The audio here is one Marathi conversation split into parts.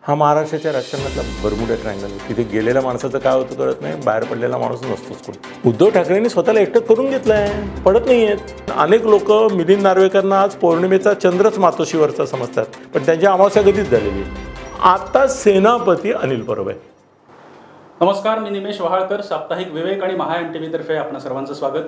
हा महाराष्ट्राच्या राजकारणातला बर्मुडा ट्रायंगल. तिथे गेलेल्या माणसाचं काय होतं कळत नाही, बाहेर पडलेला माणूस नसतोच कोण. उद्धव ठाकरेंनी स्वतःला एकटं करून घेतलंय, पडत नाही आहेत. अनेक लोक मिलिंद नार्वेकरांना आज पौर्णिमेचा चंद्रच मातोश्रीवरचा समजतात, पण त्यांची अमावस्या कधीच झालेली. आता सेनापती अनिल परब आहे. नमस्कार, मी निमेश वहाळकर. साप्ताहिक विवेक आणि महा NTV तर्फे आपणा सर्वांचं स्वागत.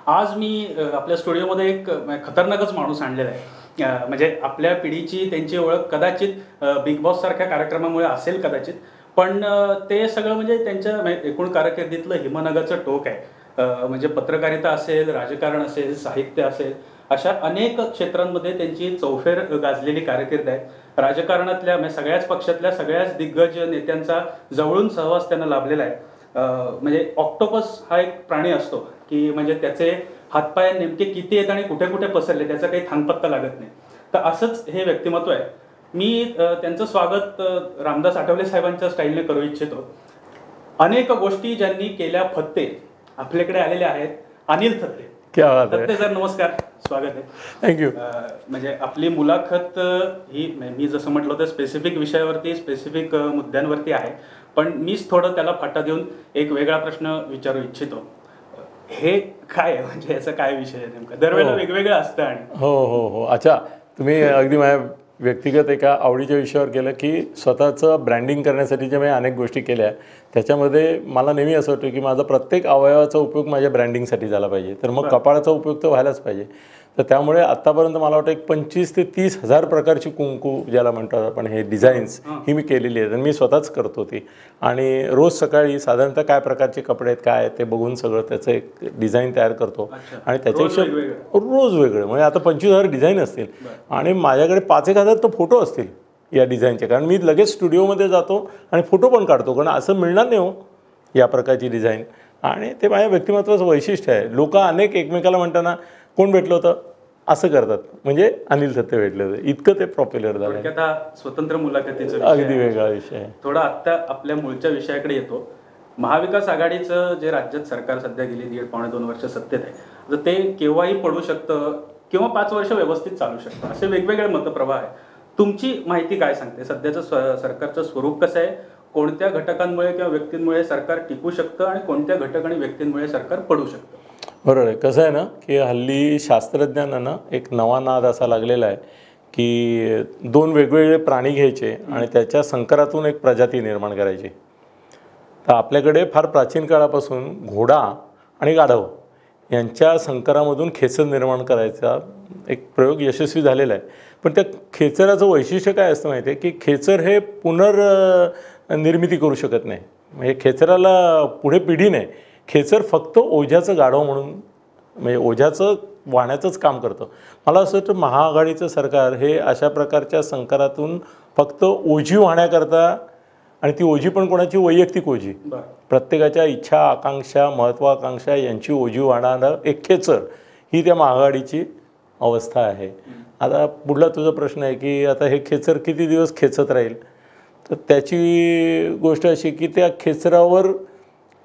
आज मी आपल्या स्टुडिओमध्ये एक खतरनाकच माणूस आणलेला आहे. म्हणजे आपल्या पिढीची त्यांची ओळख कदाचित बिग बॉस सारख्या कार्यक्रमामुळे असेल कदाचित, पण ते सगळं म्हणजे त्यांच्या एकूण कारकिर्दीतलं हिमनगाचं टोक आहे. म्हणजे पत्रकारिता असेल, राजकारण असेल, साहित्य असेल, अशा अनेक क्षेत्रांमध्ये त्यांची चौफेर गाजलेली कारकीर्द आहे. राजकारणातल्या म्हणजे सगळ्याच पक्षातल्या सगळ्याच दिग्गज नेत्यांचा जवळून सहवास त्यांना लाभलेला आहे. म्हणजे ऑक्टोपस हा एक प्राणी असतो की म्हणजे त्याचे हातपाय नेमके किती आहेत आणि कुठे कुठे पसरले त्याचा काही थांगपत्ता लागत नाही. तर असंच हे व्यक्तिमत्व आहे. मी त्यांचं स्वागत रामदास आठवले साहेबांच्या स्टाईलने करू इच्छितो. अनेक गोष्टी ज्यांनी केल्या फत्ते आपल्याकडे आलेले आहेत अनिल थत्ते. थत्ते सर नमस्कार, स्वागत आहे. थँक्यू. म्हणजे आपली मुलाखत ही मी जसं म्हटलं होतं स्पेसिफिक विषयावरती स्पेसिफिक मुद्द्यांवरती आहे, पण मीच थोडं त्याला फाटा देऊन एक वेगळा प्रश्न विचारू इच्छितो. हे काय आहे, म्हणजे याचा काय विषय आहे नेमका? दरवेळेला वेगवेगळं असतं. आणि हो, अच्छा, तुम्ही अगदी माझ्या व्यक्तिगत एका आवडीच्या विषयावर केलं की स्वतःचं ब्रँडिंग करण्यासाठी ज्या मी अनेक गोष्टी केल्या, त्याच्यामध्ये मला नेहमी असं वाटतं की माझा प्रत्येक अवयवाचा उपयोग माझ्या ब्रँडिंगसाठी झाला पाहिजे. तर मग कपाळाचा उपयोग तर व्हायलाच पाहिजे. तर त्यामुळे आत्तापर्यंत मला वाटतं एक 25,000 ते 30,000 प्रकारची कुंकू ज्याला म्हणतो आपण, हे डिझाईन्स ही मी केलेली आहेत आणि मी स्वतःच करतो ती. आणि रोज सकाळी साधारणतः काय प्रकारचे कपडे आहेत काय ते बघून सगळं त्याचं एक डिझाईन तयार करतो आणि त्याच्यापेक्षा रोज वेगळं. म्हणजे आता 25,000 डिझाईन असतील आणि माझ्याकडे 5,000-1,000 तर फोटो असतील या डिझाईनचे, कारण मी लगेच स्टुडिओमध्ये जातो आणि फोटो पण काढतो, कारण असं मिळणार नाही हो या प्रकारची डिझाईन. आणि ते माझ्या व्यक्तिमत्वाचं वैशिष्ट्य आहे. लोक अनेक एकमेकाला म्हणताना कोण भेटलं होतं असं करतात, म्हणजे अनिल थत्ते भेटले होते, इतकं ते पॉप्युलर झालं. स्वतंत्र मुलाखतीचं अगदी वेगळा विषय आहे. थोडा आत्ता आपल्या मूळच्या विषयाकडे येतो. महाविकास आघाडीचं जे राज्यात सरकार सध्या गेली 1.5-2 वर्ष सत्तेत आहे, तर ते केव्हाही पडू शकतं किंवा 5 वर्ष व्यवस्थित चालू शकतं, असे वेगवेगळे मतप्रवाह आहे. तुमची माहिती काय सांगते? सध्याचं सरकारचं स्वरूप कसं आहे? कोणत्या घटकांमुळे किंवा व्यक्तींमुळे सरकार टिकू शकतं आणि कोणत्या घटक आणि व्यक्तींमुळे सरकार पडू शकतं? बरोबर आहे. कसं आहे ना की हल्ली शास्त्रज्ञांना एक नवा नाद असा लागलेला आहे की 2 वेगवेगळे प्राणी घ्यायचे आणि त्याच्या संकरातून एक प्रजाती निर्माण करायची. तर आपल्याकडे फार प्राचीन काळापासून घोडा आणि गाढव यांच्या संकरामधून खेचर निर्माण करायचा एक प्रयोग यशस्वी झालेला आहे. पण त्या खेचराचं वैशिष्ट्य काय असतं माहिती आहे की खेचर हे पुनर्निर्मिती करू शकत नाही. म्हणजे खेचराला पुढे पिढी नाही. खेचर फक्त ओझ्याचं गाढव म्हणून, म्हणजे ओझ्याचं वाहण्याचंच काम करतं. मला असं वाटतं महाआघाडीचं सरकार हे अशा प्रकारच्या संकरातून फक्त ओझी वाहण्याकरता, आणि ती ओझी पण कोणाची वैयक्तिक ओझी, प्रत्येकाच्या इच्छा आकांक्षा महत्त्वाकांक्षा यांची ओझी वाहणारं एक खेचर, ही त्या महाआघाडीची अवस्था आहे. आता पुढला तुझा प्रश्न आहे की आता हे खेचर किती दिवस खेचत राहील. तर त्याची गोष्ट अशी की त्या खेचरावर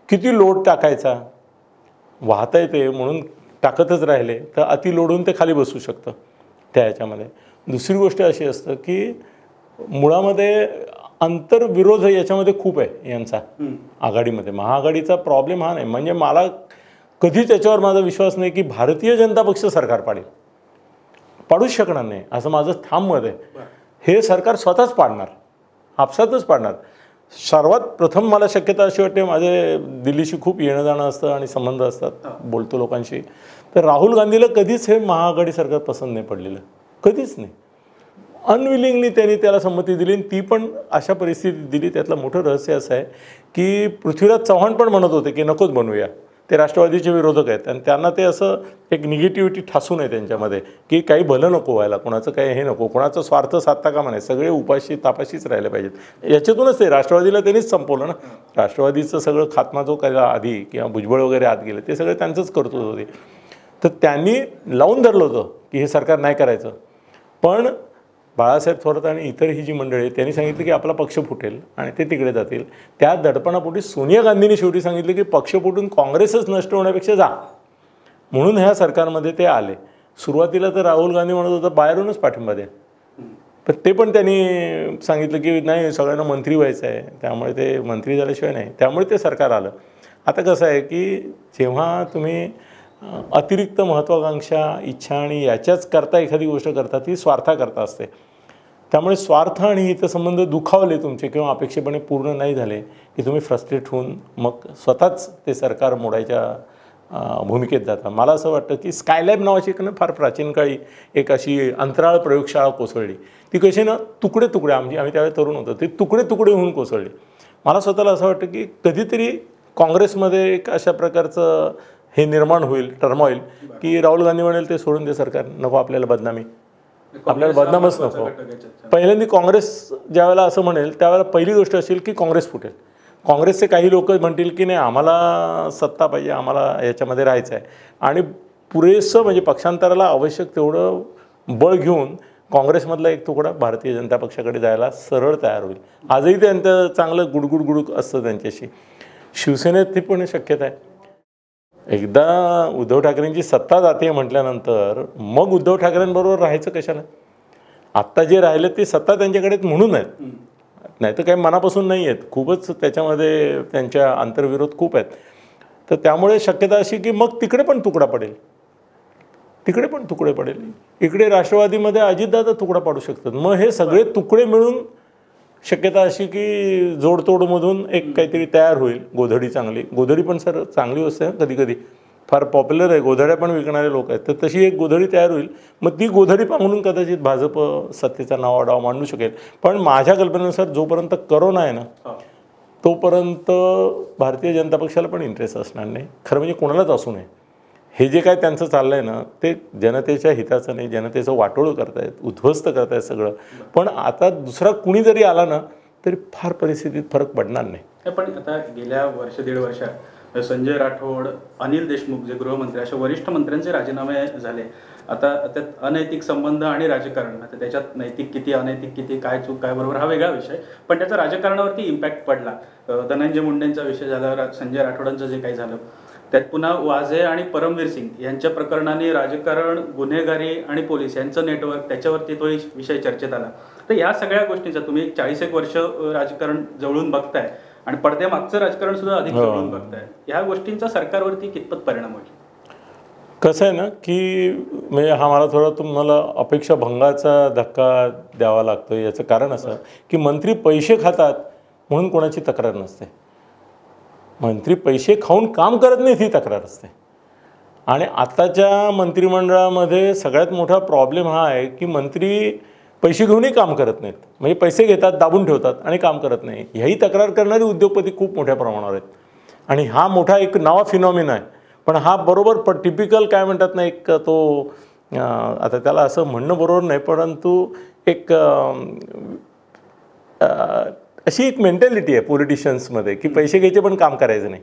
किती लोड टाकायचा, वाहता येते म्हणून टाकतच राहिले तर अति लोड होऊन ते खाली बसू शकतं त्या ह्याच्यामध्ये. दुसरी गोष्ट अशी असतं की मुळामध्ये आंतरविरोध याच्यामध्ये खूप आहे यांचा आघाडीमध्ये. महाआघाडीचा प्रॉब्लेम हा नाही, म्हणजे मला कधीच त्याच्यावर माझा विश्वास नाही की भारतीय जनता पक्ष सरकार पाडूच शकणार नाही, असं माझं ठाम मत आहे. हे सरकार स्वतःच पाडणार, आपसातच पाडणार. सर्वात प्रथम मला शक्यता अशी वाटते, माझे दिल्लीशी खूप येणं जाणं असतं आणि संबंध असतात, बोलतो लोकांशी, तर राहुल गांधीला कधीच हे महाआघाडी सरकार पसंत नाही पडलेलं, कधीच नाही. अनविलिंगली त्यांनी त्याला संमती दिली आणि ती पण अशा परिस्थितीत दिली. त्यातलं मोठं रहस्य असं आहे की पृथ्वीराज चव्हाण पण म्हणत होते की नकोच बनवूया. ते राष्ट्रवादीचे विरोधक आहेत आणि त्यांना ते असं एक निगेटिव्हिटी ठासून आहे त्यांच्यामध्ये की काही भलं नको व्हायला, कोणाचं काही हे नको, कोणाचा स्वार्थ साधता कामा नये, सगळे उपाशी तापाशीच राहिले पाहिजेत. याच्यातूनच ते राष्ट्रवादीला त्यांनीच संपवलं ना. राष्ट्रवादीचं सगळं खात्मा जो केला आधी किंवा भुजबळ वगैरे आत गेले ते सगळे त्यांचंच करत होते. तर त्यांनी लावून धरलं होतं की हे सरकार नाही करायचं. पण बाळासाहेब थोरात आणि इतर ही जी मंडळी त्यांनी सांगितलं की आपला पक्ष फुटेल आणि ते तिकडे जातील. त्या दडपणापोटी सोनिया गांधींनी शेवटी सांगितलं की पक्ष फुटून काँग्रेसच नष्ट होण्यापेक्षा जा, म्हणून ह्या सरकारमध्ये ते आले. सुरुवातीला तर राहुल गांधी म्हणत होता बाहेरूनच पाठिंबा द्या, पण ते पण त्यांनी सांगितलं की नाही सगळ्यांना मंत्री व्हायचं आहे, त्यामुळे ते मंत्री झाल्याशिवाय नाही, त्यामुळे ते सरकार आलं. आता कसं आहे की जेव्हा तुम्ही अतिरिक्त महत्त्वाकांक्षा, इच्छा आणि याच्याच करता एखादी गोष्ट करता ती स्वार्थाकरता असते. त्यामुळे स्वार्थ आणि हितसंबंध दुखावले तुमचे किंवा अपेक्षेपणे पूर्ण नाही झाले की तुम्ही फ्रस्ट्रेट होऊन मग स्वतःच ते सरकार मोडायच्या भूमिकेत जाता. मला असं वाटतं की स्कायलॅब नावाची एक ना फार प्राचीन काळी एक अशी अंतराळ प्रयोगशाळा कोसळली. ती कशी ना तुकडे तुकडे आम्ही त्यावेळी तरुण होतो, ते तुकडे तुकडे होऊन कोसळली. मला स्वतःला असं वाटतं की कधीतरी काँग्रेसमध्ये एक अशा प्रकारचं हे निर्माण होईल, टर्मॉईल, की राहुल गांधी म्हणेल ते सोडून दे सरकार, नको आपल्याला बदनामी, आपल्याला बदनामच नको. पहिल्यांदा काँग्रेस ज्यावेळेला असं म्हणेल त्यावेळेला पहिली गोष्ट असेल की काँग्रेस फुटेल. काँग्रेसचे काही लोक म्हणतील की नाही आम्हाला सत्ता पाहिजे, आम्हाला याच्यामध्ये राहायचं आहे, आणि पुरेसं म्हणजे पक्षांतराला आवश्यक तेवढं बळ घेऊन काँग्रेसमधला एक तुकडा भारतीय जनता पक्षाकडे जायला सरळ तयार होईल. आजही त्यांचं चांगलं गुडगुड गुडूक असतं त्यांच्याशी. शिवसेनेत ती पण शक्यता आहे. एकदा उद्धव ठाकरेंची सत्ता जाते म्हटल्यानंतर मग उद्धव ठाकरेंबरोबर राहायचं कशाला? आत्ता जे राहिले ते सत्ता त्यांच्याकडे म्हणून आहेत, नाही तर काही मनापासून नाही आहेत. खूपच त्याच्यामध्ये त्यांच्या आंतरविरोध खूप आहेत. तर त्यामुळे शक्यता अशी की मग तिकडे पण तुकडा पडेल, तिकडे पण तुकडे पडेल. इकडे राष्ट्रवादीमध्ये अजितदादा तुकडा पाडू शकतात. मग हे सगळे तुकडे मिळून शक्यता अशी की जोडतोडमधून एक काहीतरी तयार होईल. गोधडी चांगली, गोधडी पण सर चांगली असते कधी कधी, फार पॉप्युलर आहे, गोधड्या पण विकणारे लोक आहेत. तर तशी एक गोधडी तयार होईल. मग ती गोधडी म्हणून कदाचित भाजप सत्तेचा नावाडाव मांडू शकेल. पण माझ्या कल्पनेनुसार जोपर्यंत करोना आहे ना तोपर्यंत भारतीय जनता पक्षाला पण इंटरेस्ट असणार नाही. खरं म्हणजे कोणालाच असू नये. हे जे काय त्यांचं चाललं आहे ना ते जनतेच्या हिताचं नाही, जनतेचं वाटोळं करतायत, उद्ध्वस्त करतायत सगळं. पण आता दुसरा कुणी जरी आला ना तरी फार परिस्थितीत फरक पडणार नाही. पण आता गेल्या वर्ष दीड वर्षात संजय राठोड, अनिल देशमुख जे गृहमंत्री, अशा वरिष्ठ मंत्र्यांचे राजीनामे झाले. आता त्यात अनैतिक संबंध आणि राजकारण, आता त्याच्यात नैतिक किती अनैतिक किती, काय चूक काय बरोबर हा वेगळा विषय, पण त्याचा राजकारणावरती इम्पॅक्ट पडला. धनंजय मुंडेंचा विषय झाला, संजय राठोडांचं जे काही झालं, त्यात पुन्हा वाझे आणि परमवीर सिंग यांच्या प्रकरणाने राजकारण, गुन्हेगारी आणि पोलीस यांचं नेटवर्क, त्याच्यावरती तो विषय चर्चेत आला. तर या सगळ्या गोष्टींचा तुम्ही 40 वर्ष राजकारण जवळून बघताय आणि पडद्यामागचं राजकारण सुद्धा अधिक जवळून बघताय. ह्या गोष्टींचा सरकारवरती कितपत परिणाम होईल? कसं आहे ना की म्हणजे हा मला थोडा तुम्हाला अपेक्षा भंगाचा धक्का द्यावा लागतो. याचं कारण असं की मंत्री पैसे खातात म्हणून कोणाची तक्रार नसते. मंत्री पैसे खाऊन काम करत नाहीत ही तक्रार असते. आणि आत्ताच्या मंत्रिमंडळामध्ये सगळ्यात मोठा प्रॉब्लेम हा आहे की मंत्री पैसे घेऊनही काम करत नाहीत. म्हणजे पैसे घेतात, दाबून ठेवतात आणि काम करत नाही. ह्याही तक्रार करणारी उद्योगपती खूप मोठ्या प्रमाणावर आहेत. आणि हा मोठा एक नवा फिनॉमिना आहे. पण हा बरोबर टिपिकल काय म्हणतात ना एक तो आता त्याला असं म्हणणं बरोबर नाही, परंतु एक अशी एक मेंटॅलिटी आहे पॉलिटिशियन्समध्ये की पैसे घ्यायचे पण काम करायचं नाही.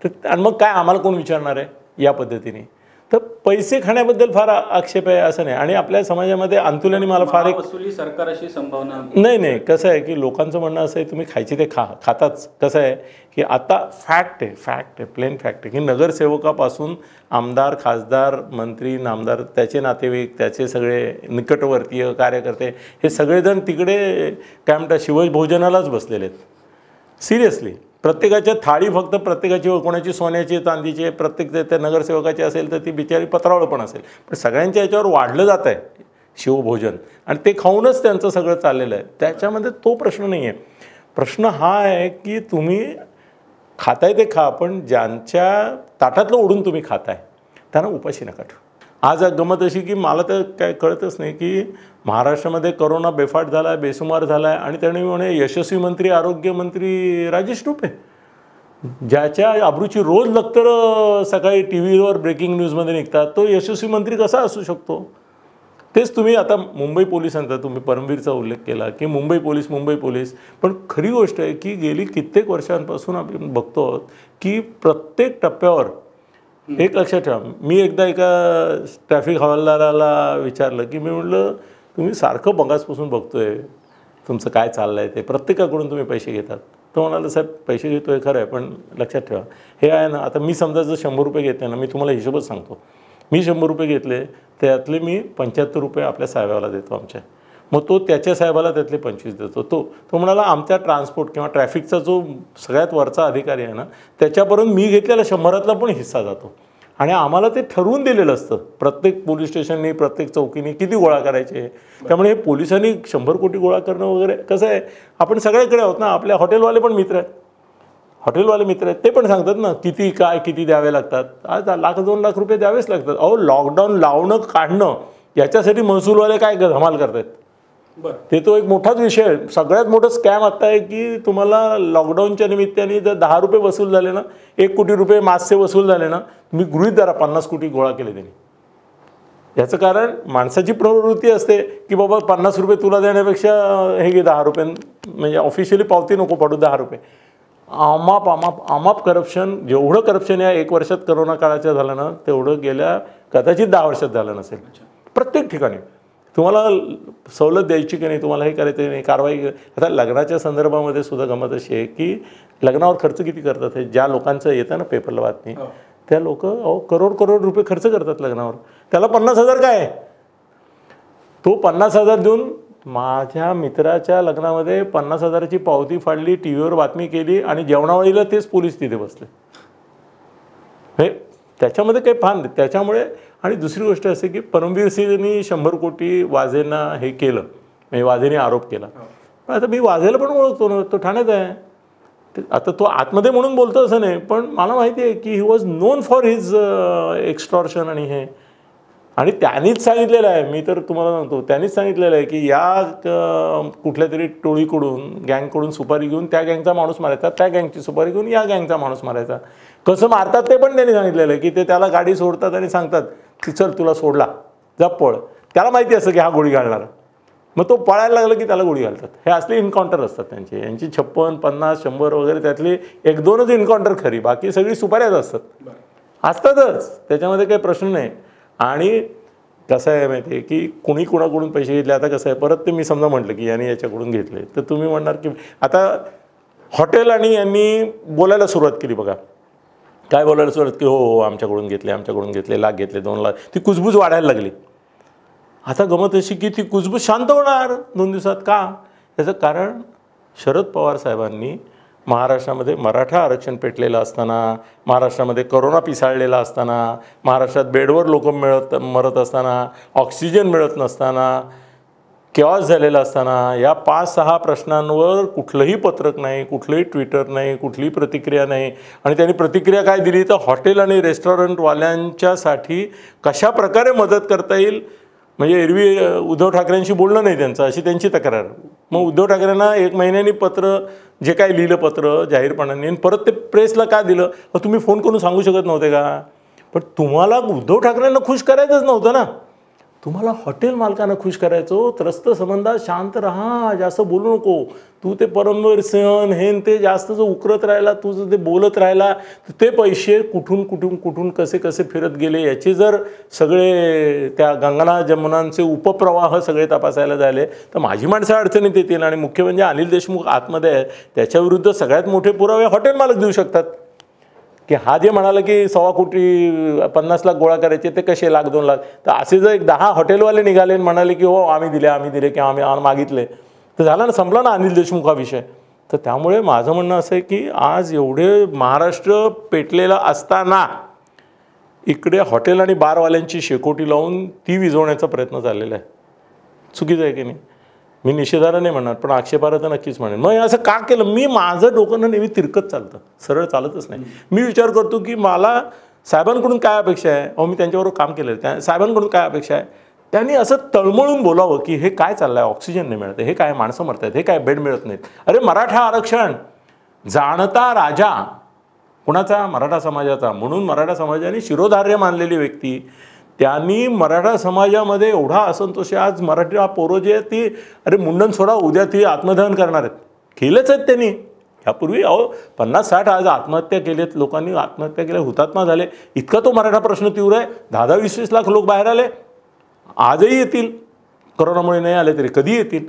तर आणि मग काय आम्हाला कोण विचारणार आहे या पद्धतीने. तर पैसे खाण्याबद्दल फार आक्षेप आहे असं नाही. आणि आपल्या समाजामध्ये अंतुल्याने मला फार एक वसुली सरकार अशी संभावना नाही. कसं आहे की लोकांचं म्हणणं असं आहे तुम्ही खायचे ते खाताच. कसं आहे की आता फॅक्ट आहे प्लेन फॅक्ट आहे की नगरसेवकापासून आमदार, खासदार, मंत्री, नामदार, त्याचे नातेवाईक, त्याचे सगळे निकटवर्तीय कार्यकर्ते हे सगळेजण तिकडे काय म्हणतात शिवभोजनालाच बसलेले आहेत. सिरियसली प्रत्येकाच्या थाळी फक्त प्रत्येकाची कोणाची सोन्याची, चांदीची, प्रत्येक त्या नगरसेवकाची असेल तर ती बिचारी पत्रावळ पण असेल, पण सगळ्यांच्या याच्यावर वाढलं जात आहे शिवभोजन आणि ते खाऊनच त्यांचं सगळं चाललेलं आहे. त्याच्यामध्ये तो प्रश्न नाही आहे. प्रश्न हा आहे की तुम्ही खाताय ते खा, पण ज्यांच्या ताटातलं ओढून तुम्ही खाताय त्यांना उपाशी नका ठेवू. आज गमत अशी की मला तर काय कळतच नाही की महाराष्ट्रामध्ये करोना बेफाट झाला आहे, बेसुमार झाला आहे आणि त्याने म्हणे यशस्वी मंत्री, आरोग्यमंत्री राजेश टोपे, ज्याच्या अब्रूची रोज लखतर सकाळी टी व्हीवर ब्रेकिंग न्यूजमध्ये निघतात, तो यशस्वी मंत्री कसा असू शकतो? तेच तुम्ही आता मुंबई पोलिसांचा तुम्ही परमवीरचा उल्लेख केला की मुंबई पोलीस, पण खरी गोष्ट आहे की गेली कित्येक वर्षांपासून आपण बघतो की प्रत्येक टप्प्यावर एक लक्षात ठेवा. मी एकदा एका ट्रॅफिक हवालदाराला विचारलं की मी म्हटलं तुम्ही सारखं बंगासपासून बघतोय तुमचं काय चाललं आहे ते, प्रत्येकाकडून तुम्ही पैसे घेतात. तो म्हणाला साहेब पैसे घेतो आहे खरं आहे, पण लक्षात ठेवा हे आहे ना, आता मी समजा जर 100 रुपये घेतले ना, मी तुम्हाला हिशोबच सांगतो, मी 100 रुपये घेतले त्यातले मी 75 रुपये आपल्या साहेबाला देतो आमच्या. मग तो त्याच्या साहेबाला त्यातले 25 देतो. तो म्हणाला आमच्या ट्रान्सपोर्ट किंवा ट्रॅफिकचा जो सगळ्यात वरचा अधिकारी आहे ना त्याच्यापर्यंत मी घेतलेला 100तला पण हिस्सा जातो. आणि आम्हाला ते ठरवून दिलेलं असतं प्रत्येक पोलीस स्टेशननी प्रत्येक चौकीनी किती गोळा करायचे. त्यामुळे हे पोलिसांनी 100 कोटी गोळा करणं वगैरे कसं आहे, आपण सगळ्याकडे आहोत ना. आपल्या हॉटेलवाले पण मित्र आहेत, हॉटेलवाले मित्र आहेत, ते पण सांगतात ना किती काय किती द्यावे लागतात. आज 1,00,000-2 लाख रुपये द्यावेच लागतात. अहो लॉकडाऊन लावणं काढणं याच्यासाठी महसूलवाले काय धमाल करतायत. ते तो एक मोठाच विषय आहे. सगळ्यात मोठं स्कॅम आता आहे की तुम्हाला लॉकडाऊनच्या निमित्ताने जर 10 रुपये वसूल झाले ना, 1 कोटी रुपये मास्कचे वसूल झाले ना, तुम्ही गृहीत धरा 50 कोटी गोळा केले त्यांनी. याचं कारण माणसाची प्रवृत्ती असते की बाबा 50 रुपये तुला देण्यापेक्षा हे घे 10 रुपये, म्हणजे ऑफिशियली पावती नको पडू 10 रुपये. आमाप करप्शन. जेवढं करप्शन या 1 वर्षात करोना काळाच्या झालं ना तेवढं गेल्या कदाचित 10 वर्षात झालं नसेल. प्रत्येक ठिकाणी तुम्हाला सवलत द्यायची की नाही, तुम्हाला हे करायचं नाही, कारवाई. आता लग्नाच्या संदर्भामध्ये सुद्धा गमत अशी आहे की लग्नावर खर्च किती करतात. हे ज्या लोकांचं येतं ना पेपरला बातमी, त्या लोक करोड रुपये खर्च करतात लग्नावर. त्याला 50,000 काय, तो 50,000 देऊन माझ्या मित्राच्या लग्नामध्ये 50,000ची पावती फाडली, टी व्हीवर बातमी केली आणि जेवणावळीला तेच पोलीस तिथे बसले. हे त्याच्यामध्ये काही फान. त्याच्यामुळे आणि दुसरी गोष्ट असे की परमवीर सिंगनी 100 कोटी वाझेंना हे केलं, म्हणजे वाझेने आरोप केला. पण आता मी वाझेला पण ओळखतो ना, तो ठाण्यात आहे. आता तो आतमध्ये म्हणून बोलतो असं नाही, पण मला माहिती आहे की he was non for his extortion आणि हे. आणि त्यांनीच सांगितलेलं आहे, मी तर तुम्हाला सांगतो, त्यांनीच सांगितलेलं आहे की या कुठल्या तरी टोळीकडून गँगकडून सुपारी घेऊन त्या गँगचा माणूस मारायचा, त्या गँगची सुपारी घेऊन या गँगचा माणूस मारायचा. कसं मारतात ते पण त्यांनी सांगितलेलं आहे की ते त्याला गाडी सोडतात आणि सांगतात की चल तुला सोडला जा पळ. त्याला माहिती असतं की हा गोळी घालणार, मग तो पळायला लागला की त्याला गोळी घालतात. हे असले इन्काउंटर असतात त्यांचे. यांची 56, 50, 100 वगैरे त्यातली 1-2च इन्काउंटर खरी, बाकी सगळी सुपाऱ्याच असतातच. त्याच्यामध्ये काही प्रश्न नाही. आणि कसं आहे माहिती आहे की कुणी कुणाकडून पैसे घेतले. आता कसं आहे, परत ते मी समजा म्हटलं की यांनी याच्याकडून घेतले तर तुम्ही म्हणणार की आता हॉटेल आणि यांनी बोलायला सुरुवात केली. बघा काय बोलायला सुरुवात की हो आमच्याकडून घेतले, आमच्याकडून घेतले, लाख घेतले, 2 लाख. ती कुजबूज वाढायला लागली. आता गमत अशी की ती कुजबूज शांत होणार 2 दिवसात. का? याचं कारण शरद पवार साहेबांनी महाराष्ट्रामध्ये मराठा आरक्षण पेटलेलं असताना, महाराष्ट्रामध्ये करोना पिसाळलेला असताना, महाराष्ट्रात बेडवर लोक मरत असताना, ऑक्सिजन मिळत नसताना, केऑस झालेला असताना, या 5-6 प्रश्नांवर कुठलंही पत्रक नाही, कुठलंही ट्विटर नाही, कुठलीही प्रतिक्रिया नाही. आणि त्यांनी प्रतिक्रिया काय दिली तर हॉटेल आणि रेस्टॉरंटवाल्यांच्यासाठी कशा प्रकारे मदत करता येईल. म्हणजे एरवी उद्धव ठाकरेंशी बोलणं नाही त्यांचं, अशी त्यांची तक्रार. मग उद्धव ठाकरेंना 1 महिन्यानी पत्र जे काय लिहिलं पत्र जाहीरपणाने, परत ते प्रेसला का दिलं. तुम्ही फोन करून सांगू शकत नव्हते का? पण तुम्हाला उद्धव ठाकरेंना खुश करायचंच नव्हतं ना, तुम्हाला हॉटेल मालकांना खुश करायचो. त्रस्त संबंधात शांत राहा, जास्त बोलू नको. तू ते परमवीर सिंह हे ते जास्त जो उकरत राहिला, तुझं ते बोलत राहिला, ते पैसे कुठून कसे फिरत गेले याचे जर सगळे त्या गंगा जमुनांचे उपप्रवाह सगळे तपासायला झाले तर माझी माणसं अडचणीत येतील. आणि मुख्य म्हणजे अनिल देशमुख आतमध्ये आहे, त्याच्याविरुद्ध सगळ्यात मोठे पुरावे हॉटेल मालक देऊ शकतात. की हा जे म्हणाला की 1.25 कोटी 50 लाख गोळा करायचे ते कसे 1-2 लाख. तर असे जर 10 हॉटेलवाले निघाले आणि म्हणाले की हो आम्ही दिले किंवा आम्ही मागितले तर झाला ना, संपला ना अनिल देशमुख हा विषय. तर त्यामुळे माझं म्हणणं असं आहे की आज एवढे महाराष्ट्र पेटलेला असताना इकडे हॉटेल आणि बारवाल्यांची शेकोटी लावून ती विझवण्याचा प्रयत्न चाललेला आहे. चुकीचं आहे की नाही? मी निषेधार्ह नाही म्हणणार, पण आक्षेपार्ह तर नक्कीच म्हणेन. मग असं का केलं? मी माझं डोकं नेहमी तिरकत चालतं, सरळ चालतच नाही. मी विचार करतो की मला साहेबांकडून काय अपेक्षा आहे. मी त्यांच्याबरोबर काम केलेलं, त्या साहेबांकडून काय अपेक्षा आहे. त्यांनी असं तळमळून बोलावं की हे काय चाललं आहे, ऑक्सिजन नाही मिळत, हे काय माणसं मरत आहेत, हे काय बेड मिळत नाहीत. अरे मराठा आरक्षण जाणता राजा कुणाचा? मराठा समाजाचा. म्हणून मराठा समाजाने शिरोधार्य मानलेली व्यक्ती, त्यांनी मराठा समाजामध्ये एवढा असंतोष आहे. आज मराठा पोरं जे आहेत ती अरे मुंडन सोडा, उद्या ती आत्मदहन करणार आहेत. केलंच आहेत त्यांनी यापूर्वी. 50-60 आज आत्महत्या केलेत लोकांनी, आत्महत्या केल्या, हुतात्मा झाले. इतका तो मराठा प्रश्न तीव्र आहे. 10-20 लाख लोक बाहेर आले, आजही येतील. करोनामुळे नाही आले तरी कधी येतील.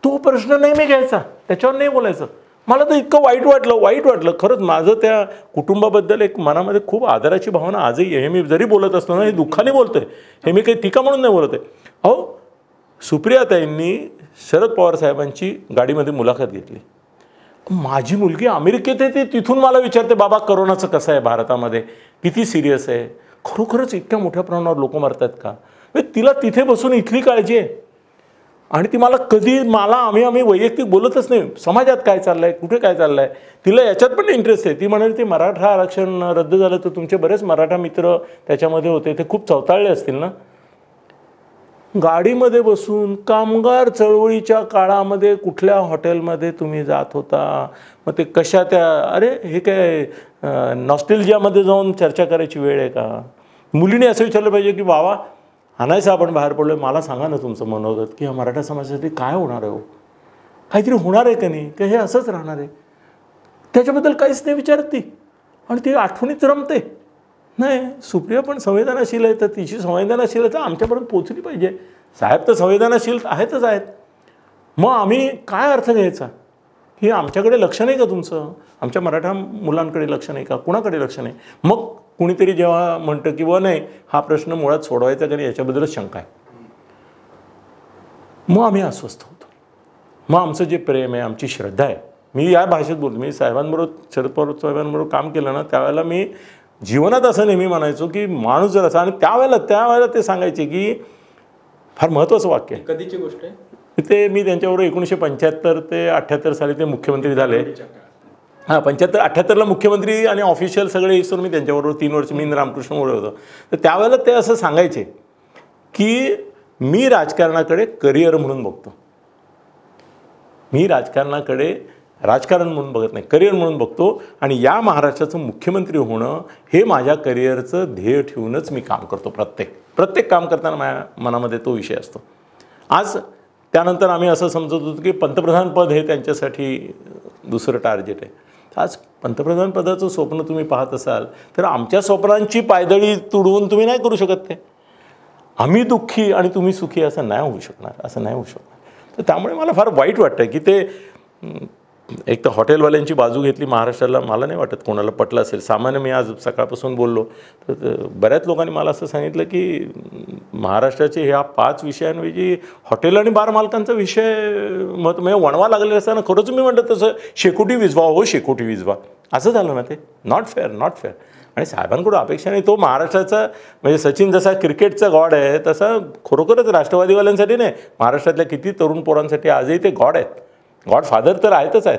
तो प्रश्न नाही मी घ्यायचा, त्याच्यावर नाही बोलायचं. मला तर इतकं वाईट वाटलं खरंच. माझं त्या कुटुंबाबद्दल एक मनामध्ये खूप आदराची भावना आजही आहे. हे मी जरी बोलत असलो ना, हे दुःखाने बोलतोय, हे मी काही टीका म्हणून नाही बोलत आहे. सुप्रियाताईंनी शरद पवार साहेबांची गाडीमध्ये मुलाखत घेतली. माझी मुलगी अमेरिकेत आहे, ते तिथून मला विचारते, बाबा करोनाचं कसं आहे भारतामध्ये, किती सिरियस आहे, खरोखरच इतक्या मोठ्या प्रमाणावर लोक मरतात का. तिला तिथे बसून इथली काळजी आहे. आणि ती मला आम्ही वैयक्तिक बोलतच नाही, समाजात काय चाललंय, कुठे काय चाललंय, तिला याच्यात पण इंटरेस्ट आहे. ती म्हणाली ते मराठा आरक्षण रद्द झालं तर तुमचे बरेच मराठा मित्र त्याच्यामध्ये होते, ते खूप चवताळले असतील ना. गाडीमध्ये बसून कामगार चळवळीच्या काळामध्ये कुठल्या हॉटेलमध्ये तुम्ही जात होता, मग ते कशा अरे हे काय नॉस्टेल्जियामध्ये जाऊन चर्चा करायची वेळ आहे का. मुलीने असं विचारलं पाहिजे की बाबा हाणायचं आपण बाहेर पडलो, मला सांगा ना तुमचं मनोगत की हा मराठा समाजासाठी काय होणार आहे, हो काहीतरी होणार आहे का नाही, का हे असंच राहणार आहे. त्याच्याबद्दल काहीच नाही विचारत ती, आणि ती आठवणीत रमते. नाही, सुप्रिया पण संवेदनाशील आहे, तर तिची संवेदनाशीलता आमच्यापर्यंत पोचली पाहिजे. साहेब तर संवेदनाशील आहेतच आहेत. मग आम्ही काय अर्थ घ्यायचा की आमच्याकडे लक्ष नाही का तुमचं, आमच्या मराठा मुलांकडे लक्ष नाही का, कुणाकडे लक्ष नाही. मग कुणीतरी जेव्हा म्हणतं की व नाही हा प्रश्न मुळात सोडवायचा का नाही याच्याबद्दलच शंका आहे, मग आम्ही अस्वस्थ होतो. मग आमचं जे प्रेम आहे, आमची श्रद्धा आहे, मी या भाषेत बोलतो. मी साहेबांबरोबर शरद पवार साहेबांबरोबर काम केलं ना, त्यावेळेला मी जीवनात असं नेहमी म्हणायचो की माणूस जर असा, आणि त्यावेळेला ते सांगायचे की फार महत्त्वाचं वाक्य आहे. कधीची गोष्ट आहे ते, मी त्यांच्याबरोबर 1975 ते 78 साली ते मुख्यमंत्री झाले. हां, 75-78ला मुख्यमंत्री आणि ऑफिशियल सगळे इसर मी त्यांच्याबरोबर 3 वर्ष मी रामकृष्ण मोरे होतो. तर त्यावेळेला ते असं सांगायचे की मी राजकारणाकडे करिअर म्हणून बघतो, मी राजकारणाकडे राजकारण म्हणून बघत नाही, करिअर म्हणून बघतो, आणि या महाराष्ट्राचं मुख्यमंत्री होणं हे माझ्या करिअरचं ध्येय ठेवूनच मी काम करतो. प्रत्येक काम करताना माझ्या मनामध्ये तो विषय असतो. आज त्यानंतर आम्ही असं समजत होतो की पंतप्रधान पद हे त्यांच्यासाठी दुसरं टार्गेट आहे. आज पंतप्रधान पदाचं स्वप्न तुम्ही पाहत असाल तर आमच्या स्वप्नांची पायदळी तुडवून तुम्ही नाही करू शकत. ते आम्ही दुःखी आणि तुम्ही सुखी असं नाही होऊ शकणार. तर त्यामुळे मला फार वाईट वाटतं की ते एक तर हॉटेलवाल्यांची बाजू घेतली महाराष्ट्राला. मला नाही वाटत कोणाला पटलं असेल. सामान्य मी आज सकाळपासून बोललो तर बऱ्याच लोकांनी मला असं सांगितलं की महाराष्ट्राचे ह्या 5 विषयांपैकी हॉटेल आणि बार मालकांचा विषय म्हणजे वणवा लागलेला असताना खरंच मी म्हटलं तसं शेकोटी विजवा असं झालं ना. ते नॉट फेअर. आणि साहेबांकडून अपेक्षा नाही. तो महाराष्ट्राचा म्हणजे सचिन जसा क्रिकेटचा गॉड आहे तसा खरोखरच राष्ट्रवादीवाल्यांसाठी नाही, महाराष्ट्रातल्या किती तरुण पोरांसाठी आजही ते गॉड आहेत. गॉडफादर तर आहेतच आहेत,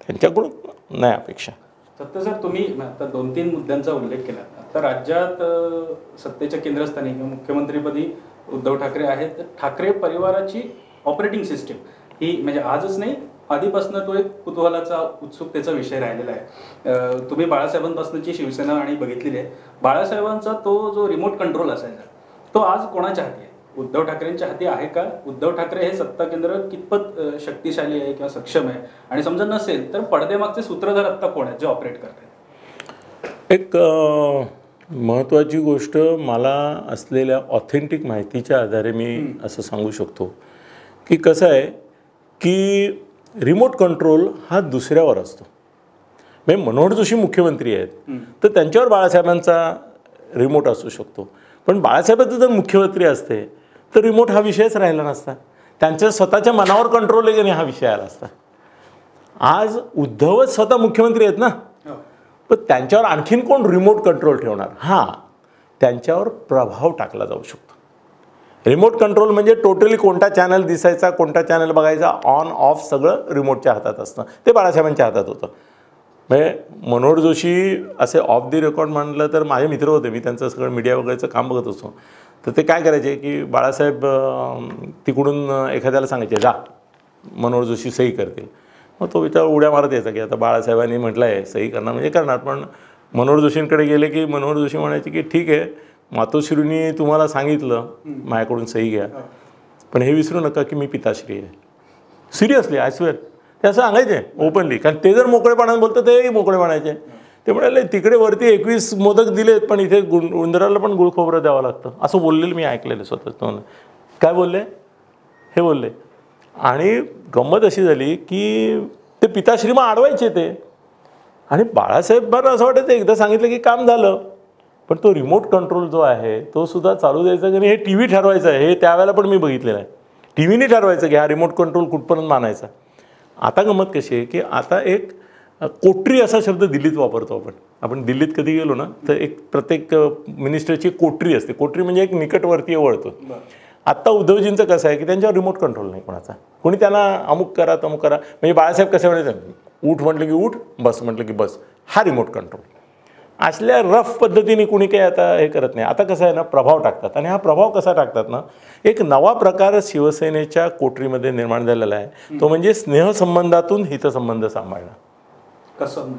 त्यांच्याकडून नाही अपेक्षा. सत्य सर, तुम्ही आता 2-3 मुद्द्यांचा उल्लेख केला. आता राज्यात सत्तेच्या केंद्रस्थानी किंवा मुख्यमंत्रीपदी उद्धव ठाकरे आहेत. ठाकरे परिवाराची ऑपरेटिंग सिस्टीम ही म्हणजे आजच नाही, आधीपासून तो एक कुतूहलाचा उत्सुकतेचा विषय राहिलेला आहे. तुम्ही बाळासाहेबांपासूनची शिवसेना आणि बघितलेली आहे. बाळासाहेबांचा तो जो रिमोट कंट्रोल असायचा तो आज कोणाच्या हाती आहे? उद्धव ठाकरेंच्या हाती आहे का? उद्धव ठाकरे हे सत्ता केंद्र कितपत शक्तिशाली आहे किंवा सक्षम आहे? आणि समजा नसेल तर पडद्यामागचे सूत्रधार आत्ता कोण आहेत जे ऑपरेट करतात? एक महत्त्वाची गोष्ट मला असलेल्या ऑथेंटिक माहितीच्या आधारे मी असं सांगू शकतो की कसं आहे की रिमोट कंट्रोल हा दुसऱ्यावर असतो. म्हणजे मनोहर जोशी मुख्यमंत्री आहेत तर त्यांच्यावर बाळासाहेबांचा रिमोट असू शकतो, पण बाळासाहेबांचं जर मुख्यमंत्री असते तर रिमोट हा विषयच राहिला नसता. त्यांच्या स्वतःच्या मनावर कंट्रोल आहे की नाही हा विषय आला असता. आज उद्धवच स्वतः मुख्यमंत्री आहेत ना, पण त्यांच्यावर आणखीन कोण रिमोट कंट्रोल ठेवणार? हां, त्यांच्यावर प्रभाव टाकला जाऊ शकतो. रिमोट कंट्रोल म्हणजे टोटली कोणता चॅनल दिसायचा, कोणता चॅनल बघायचा, ऑन ऑफ सगळं रिमोटच्या हातात असतं. ते बाळासाहेबांच्या हातात होतं. म्हणजे मनोहर जोशी असे ऑफ दी रेकॉर्ड म्हणलं तर माझे मित्र होते, मी त्यांचं सगळं मीडिया वगैरेचं काम बघत असतो. तर ते काय करायचे की बाळासाहेब तिकडून एखाद्याला सांगायचे जा मनोहर जोशी सही करतील. मग तो विचार उड्या मारत यायचा की आता बाळासाहेबांनी म्हटलं आहे सही करणार म्हणजे करणार. पण मनोहर जोशींकडे गेले की मनोहर जोशी म्हणायचे की ठीक आहे, मातोश्रींनी तुम्हाला सांगितलं माझ्याकडून सही घ्या, पण हे विसरू नका की मी पिताश्री आहे. सिरियसली आय स्वेअर ते असं सांगायचे ओपनली. कारण ते जर मोकळेपणाने बोलतं तेही मोकळे म्हणायचे. ते म्हणाले तिकडे वरती 21 मोदक दिलेत पण इथे उंदराला पण गुळ खोबरं द्यावं लागतं असं बोललेलं मी ऐकलेलं स्वतः. तो काय बोलले हे बोलले. आणि गंमत अशी झाली की ते पिताश्री मग अडवायचे ते. आणि बाळासाहेबांना असं वाटायचं एकदा सांगितलं की काम झालं, पण तो रिमोट कंट्रोल जो आहे तो सुद्धा चालू द्यायचा की नाही हे TV ठरवायचं आहे. हे त्यावेळेला पण मी बघितलेलं आहे. व्हीने ठरवायचं की हा रिमोट कंट्रोल कुठपर्यंत मानायचा. आता गंमत कशी आहे की आता एक कोटरी असा शब्द दिल्लीत वापरतो आपण दिल्लीत कधी गेलो ना तर एक प्रत्येक मिनिस्टरची कोटरी असते. कोटरी म्हणजे एक निकटवर्तीय वळतो. आत्ता उद्धवजींचं कसं आहे की त्यांच्यावर रिमोट कंट्रोल नाही कोणाचा. कोणी त्यांना अमुक करा तमुक करा. म्हणजे बाळासाहेब कसे म्हणायचं उठ म्हटलं की उठ, बस म्हटलं की बस, हा रिमोट कंट्रोल. असल्या रफ पद्धतीने कुणी काही आता हे करत नाही. आता कसं आहे ना प्रभाव टाकतात आणि हा प्रभाव कसा टाकतात ना एक नवा प्रकार शिवसेनेच्या कोटरीमध्ये निर्माण झालेला आहे. तो म्हणजे स्नेहसंबंधातून हितसंबंध सांभाळणं. कसं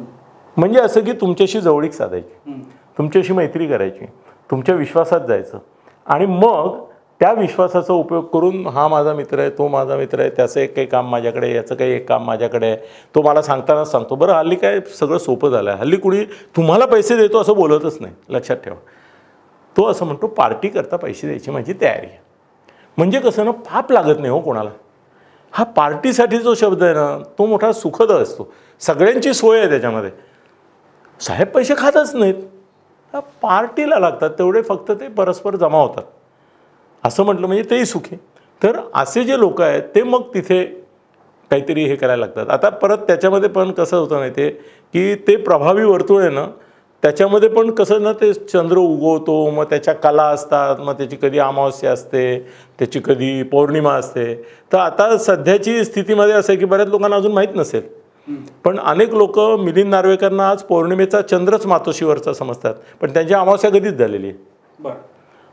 म्हणजे असं की तुमच्याशी जवळीक साधायची, तुमच्याशी मैत्री करायची, तुमच्या विश्वासात जायचं आणि मग त्या विश्वासाचा उपयोग करून हा माझा मित्र आहे, तो माझा मित्र आहे, त्याचं एक काही काम माझ्याकडे आहे, याचं काही एक काम माझ्याकडे आहे, तो मला सांगतानाच सांगतो. बरं हल्ली काय सगळं सोपं झालं आहे. हल्ली कुणी तुम्हाला पैसे देतो असं बोलतच नाही, लक्षात ठेवा. तो असं म्हणतो पार्टी करता पैसे द्यायची माझी तयारी आहे. म्हणजे कसं ना पाप लागत नाही हो कोणाला. हा पार्टीसाठी जो शब्द आहे ना तो मोठा सुखद असतो. सगळ्यांची सोय आहे त्याच्यामध्ये. साहेब पैसे खातच नाहीत, पार्टीला लागतात तेवढे, फक्त ते परस्पर जमा होतात असं म्हटलं म्हणजे तेही सुखी. तर असे जे लोक आहेत ते मग तिथे काहीतरी हे करायला लागतात. आता परत त्याच्यामध्ये पण कसं होतं माहिती आहे की ते प्रभावी वर्तुळ आहे ना त्याच्यामध्ये पण कसं ना ते चंद्र उगवतो, मग त्याच्या कला असतात, मग त्याची कधी अमावस्या असते, त्याची कधी पौर्णिमा असते. तर आता सध्याची स्थितीमध्ये असं आहे की बऱ्याच लोकांना अजून माहीत नसेल, पण अनेक लोक मिलिंद नार्वेकरांना आज पौर्णिमेचा चंद्रच मातोश्रीवरचा समजतात, पण त्यांची अमावस्या कधीच झालेली आहे.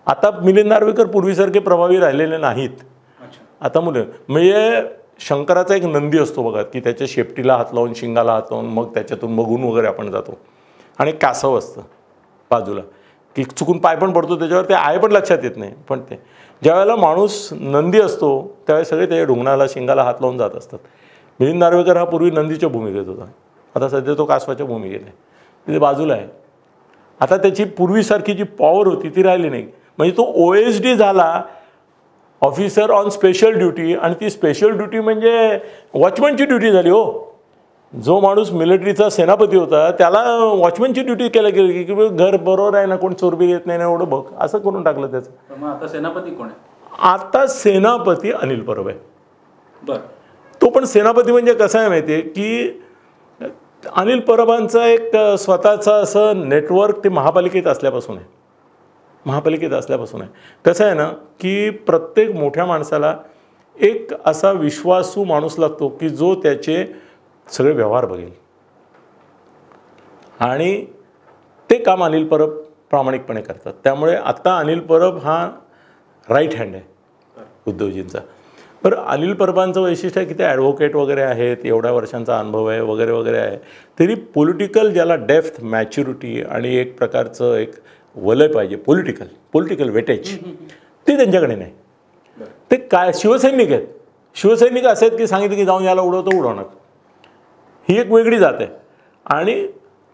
आता मिलिंद नार्वेकर पूर्वीसारखे प्रभावी राहिलेले नाहीत. आता मुलं म्हणजे शंकराचा एक नंदी असतो बघा की त्याच्या शेपटीला हात लावून शिंगाला हात लावून मग त्याच्यातून बघून वगैरे आपण जातो. आणि कासव असतं बाजूला की चुकून पाय पण पडतो त्याच्यावर, ते आहे पण लक्षात येत नाही. पण ते ज्यावेळेला माणूस नंदी असतो त्यावेळेस सगळे त्याच्या ढुंगणाला शिंगाला हात लावून जात असतात. मिलिंद नार्वेकर हा पूर्वी नंदीच्या भूमिकेत होता, आता सध्या तो कासवाच्या भूमिकेत आहे, तिथे बाजूला आहे. आता त्याची पूर्वीसारखी जी पॉवर होती ती राहिली नाही. म्हणजे तो OSD झाला, ऑफिसर ऑन स्पेशल ड्युटी. आणि ती स्पेशल ड्युटी म्हणजे वॉचमनची ड्युटी झाली हो. जो माणूस मिलिटरीचा सेनापती होता त्याला वॉचमनची ड्युटी केल्या गेली की घर बरोबर आहे ना, कोण चोरबीर येत नाही ना, एवढं बघ असं करून टाकलं त्याचं. आता सेनापती कोण आहे? आता सेनापती अनिल परब आहे. बरं. तो पण सेनापती म्हणजे कसं आहे माहिती आहे की अनिल परबांचं एक स्वतःचं असं नेटवर्क ते महापालिकेत असल्यापासून आहे. महापालिकेत असल्यापासून आहे. कसं आहे ना की प्रत्येक मोठ्या माणसाला एक असा विश्वासू माणूस लागतो की जो त्याचे सगळे व्यवहार बघेल. आणि ते काम अनिल परब प्रामाणिकपणे करतात. त्यामुळे आता अनिल परब हा राईट हँड आहे उद्धवजींचा. बरं अनिल परबांचं वैशिष्ट्य आहे की ते ॲडव्होकेट वगैरे आहेत, एवढ्या वर्षांचा अनुभव आहे वगैरे वगैरे आहे, तरी पॉलिटिकल ज्याला डेप्थ मॅच्युरिटी आणि एक प्रकारचं एक वलय पाहिजे पॉलिटिकल वेटेज ते त्यांच्याकडे नाही. ते काय शिवसैनिक आहेत. शिवसैनिक असे आहेत की सांगितलं की जाऊन याला उडवतो उडवणार, ही एक वेगळी जात आहे. आणि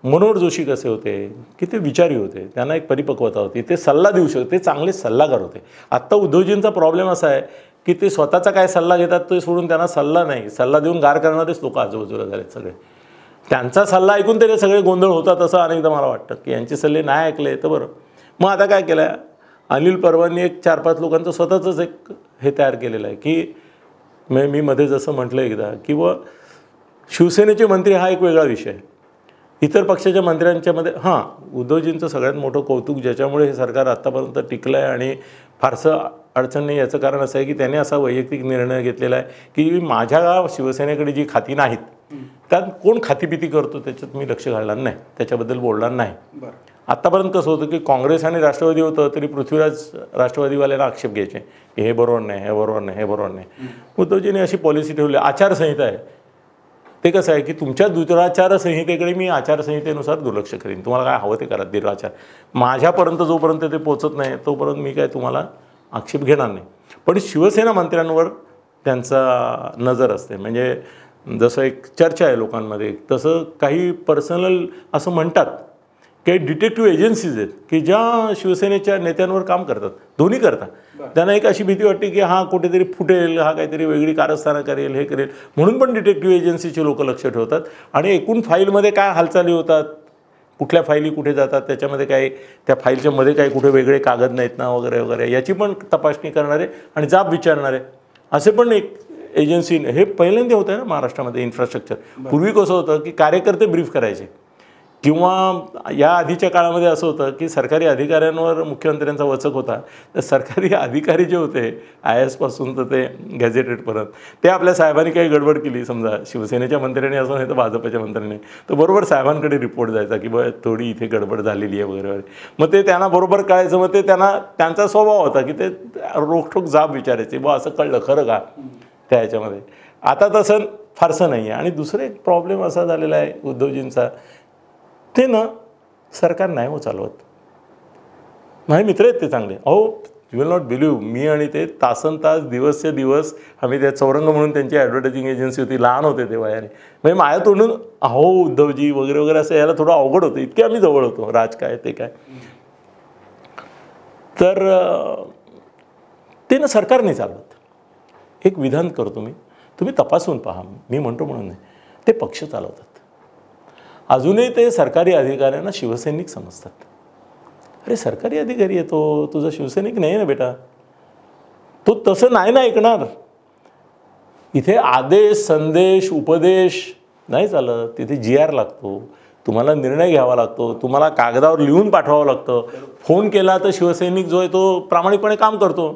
मनोहर जोशी कसे होते की ते विचारी होते, त्यांना एक परिपक्वता होती, ते सल्ला देऊ शकते, ते चांगले सल्लागार होते. आत्ता उद्धवजींचा प्रॉब्लेम असा आहे की ते स्वतःचा काय सल्ला घेतात ते सोडून त्यांना सल्ला नाही, सल्ला देऊन गार करणारेच लोक आजूबाजूला झालेत सगळे. त्यांचा सल्ला ऐकून तरी सगळे गोंधळ होतात असं अनेकदा मला वाटतं की यांचे सल्ले नाही ऐकले तर बरं. मग आता काय केलं आहे अनिल परबांनी, एक 4-5 लोकांचं स्वतःचंच एक हे तयार केलेलं आहे की मी मध्ये जसं म्हटलं एकदा की व शिवसेनेचे मंत्री हा एक वेगळा विषय आहे. इतर पक्षाच्या मंत्र्यांच्यामध्ये हां उद्धवजींचं सगळ्यात मोठं कौतुक ज्याच्यामुळे हे सरकार आत्तापर्यंत टिकलं आहे आणि फारसं अडचण नाही याचं कारण असं आहे की त्याने असा वैयक्तिक निर्णय घेतलेला आहे की माझ्या शिवसेनेकडे जी खाती नाहीत त्यात कोण खातीपिती करतो त्याच्यात मी लक्ष घालणार नाही, त्याच्याबद्दल बोलणार नाही. आत्तापर्यंत कसं होतं की काँग्रेस आणि राष्ट्रवादी होतं तरी पृथ्वीराज राष्ट्रवादीवाल्याला आक्षेप घ्यायचे की हे बरोबर नाही, हे बरोबर नाही, हे बरोबर नाही. उद्धवजींनी अशी पॉलिसी ठेवली. आचारसंहिता आहे, ते कसं आहे की तुमच्या दुराचारसंहितेकडे मी आचारसंहितेनुसार दुर्लक्ष करीन, तुम्हाला काय हवं ते करा, दुराचार माझ्यापर्यंत जोपर्यंत ते पोचत नाही तोपर्यंत मी काय तुम्हाला आक्षेप घेणार नाही. पण शिवसेना मंत्र्यांवर त्यांचा नजर असते. म्हणजे जसं एक चर्चा आहे लोकांमध्ये, तसं काही पर्सनल असं म्हणतात काही डिटेक्टिव्ह एजन्सीज आहेत की ज्या शिवसेनेच्या नेत्यांवर काम करतात, दोन्ही करतात. त्यांना एक अशी भीती वाटते की हा कुठेतरी फुटेल, हा काहीतरी वेगळी कारस्थानं करेल, हे करेल, म्हणून पण डिटेक्टिव्ह एजन्सीचे लोक लक्ष ठेवतात. आणि एकूण फाईलमध्ये काय हालचाली होतात, कुठल्या फाईली कुठे जातात, त्याच्यामध्ये काय त्या फाईलच्या मध्ये काही कुठे वेगळे कागद नाहीत ना वगैरे वगैरे, याची पण तपासणी करणारे आणि जाब विचारणारे असे पण एक एजन्सी, हे पहिल्यांदा होतं आहे ना महाराष्ट्रामध्ये इन्फ्रास्ट्रक्चर. पूर्वी कसं होतं की कार्यकर्ते ब्रीफ करायचे, किंवा या आधीच्या काळामध्ये असं होतं की सरकारी अधिकाऱ्यांवर मुख्यमंत्र्यांचा वचक होता. तर सरकारी अधिकारी जे होते IAS तर ते गॅझेटेडपर्यंत, ते आपल्या साहेबांनी काही गडबड केली, समजा शिवसेनेच्या मंत्र्यांनी असं नाही तर भाजपच्या मंत्र्यांनी, तर बरोबर साहेबांकडे रिपोर्ट जायचा की बघ थोडी इथे गडबड झालेली आहे वगैरे वगैरे. मग ते त्यांना बरोबर कळायचं. मग ते त्यांचा स्वभाव होता की ते रोखठोक जाब विचारायचे, बा असं कळलं खरं का त्या ह्याच्यामध्ये. आता तसं फारसं नाही आहे. आणि दुसरं एक प्रॉब्लेम असा झालेला आहे उद्धवजींचा, ते ना सरकार नाही हो चालवत. माझे मित्र आहेत ते चांगले, अहो यू विल नॉट बिलीव्ह, मी आणि ते तासनतास दिवसचे दिवस, आम्ही त्या चौरंग म्हणून त्यांची ॲडव्हर्टायझिंग एजन्सी होती, लहान होते ते वयाने, म्हणजे माझ्या तोंडून अहो उद्धवजी वगैरे वगैरे असं यायला थोडं अवघड होतं, इतके आम्ही जवळ होतो. राज काय ते काय, तर ते ना सरकार नाही चालवत. एक विधान करतो मी, तुम्ही तपासून पहा, मी म्हणतो म्हणून नाही, ते पक्ष चालवतात. अजूनही ते सरकारी अधिकाऱ्यांना शिवसैनिक समजतात. अरे सरकारी अधिकारी आहे तो, तुझा शिवसैनिक नाही ना बेटा, तो तसं नाही ना ऐकणार. इथे आदेश संदेश उपदेश नाही चालत, तिथे GR लागतो, तुम्हाला निर्णय घ्यावा लागतो, तुम्हाला कागदावर लिहून पाठवावं लागतं. फोन केला तर शिवसैनिक जो आहे तो प्रामाणिकपणे काम करतो.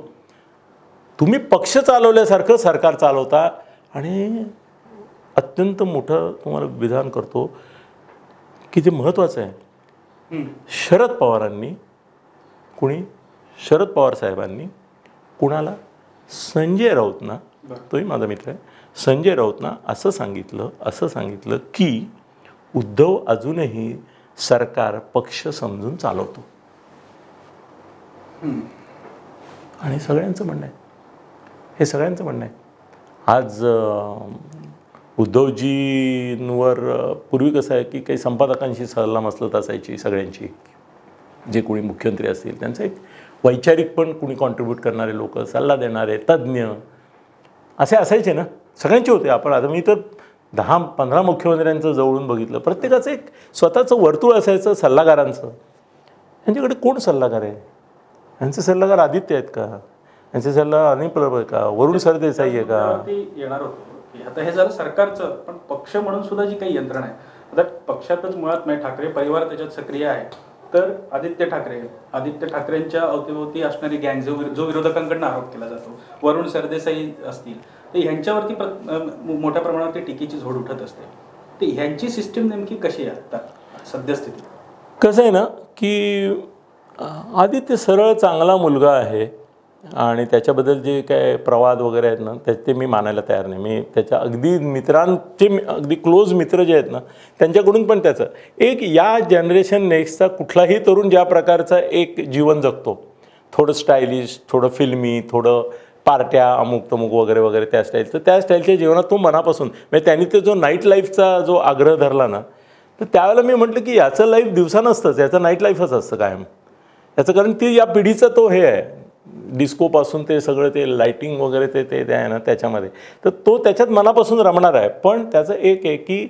तुम्ही पक्ष चालवल्यासारखं सरकार चालवता. आणि अत्यंत मोठं तुम्हाला विधान करतो की जे महत्त्वाचं आहे, शरद पवार साहेबांनी कुणाला, संजय राऊतना, तोही माझा मित्र आहे, संजय राऊतना असं सांगितलं की उद्धव अजूनही सरकार पक्ष समजून चालवतो. आणि सगळ्यांचं म्हणणं आहे, हे सगळ्यांचं म्हणणं आहे. आज उद्धवजींवर पूर्वी कसं आहे की काही संपादकांशी सल्लामसलत असायची सगळ्यांची, जे कोणी मुख्यमंत्री असतील त्यांचं एक वैचारिक पण कुणी कॉन्ट्रीब्यूट करणारे लोक, सल्ला देणारे तज्ज्ञ असे असायचे ना, सगळ्यांचे होते. आपण आता मी तर 10-15 मुख्यमंत्र्यांचं जवळून बघितलं, प्रत्येकाचं एक स्वतःचं वर्तुळ असायचं सल्लागारांचं. यांच्याकडे कोण सल्लागार आहे? यांचे सल्लागार आदित्य आहेत का? यांचे सल्ला अनिल परब आहे का? वरुण सरदेसाई आहे का? येणार होतो की आता हे झालं सरकारचं, पण पक्ष म्हणून सुद्धा जी काही यंत्रणा आहे, आता पक्षातच मुळात म्हणजे ठाकरे परिवार त्याच्यात सक्रिय आहे. तर आदित्य ठाकरेंच्या अवतीभोवती असणारी गँग जो विरोधकांकडून आरोप केला जातो, वरुण सरदेसाई असतील, तर ह्यांच्यावरती मोठ्या प्रमाणावरती टीकेची झोड उठत असते. तर ह्यांची सिस्टीम नेमकी कशी आहे आता सद्यस्थिती? कसं आहे ना की आदित्य सरळ चांगला मुलगा आहे आणि त्याच्याबद्दल जे काय प्रवाद वगैरे आहेत ना ते मी मानायला तयार नाही. मी त्याच्या अगदी मित्रांचे अगदी क्लोज मित्र जे आहेत ना त्यांच्याकडून पण त्याचं एक या जनरेशन नेक्स्टचा कुठलाही तरुण ज्या प्रकारचा एक जीवन जगतो, थोडं स्टायलिश, थोडं फिल्मी, थोडं पार्ट्या अमुक तमुक वगैरे वगैरे त्या स्टाईलचं, त्या स्टाईलच्या जीवनात तो मनापासून म्हणजे त्यांनी ते जो नाईट लाईफचा जो आग्रह धरला ना, तर त्यावेळेला मी म्हटलं की याचं लाईफ दिवसा नसतंच, याचं नाईट लाईफच असतं कायम याचं. कारण ती या पिढीचा तो हे आहे, डिस्कोपासून ते सगळं ते लाईटिंग वगैरे ते आहे ना त्याच्यामध्ये, तर तो त्याच्यात मनापासून रमणार आहे. पण त्याचं एक आहे की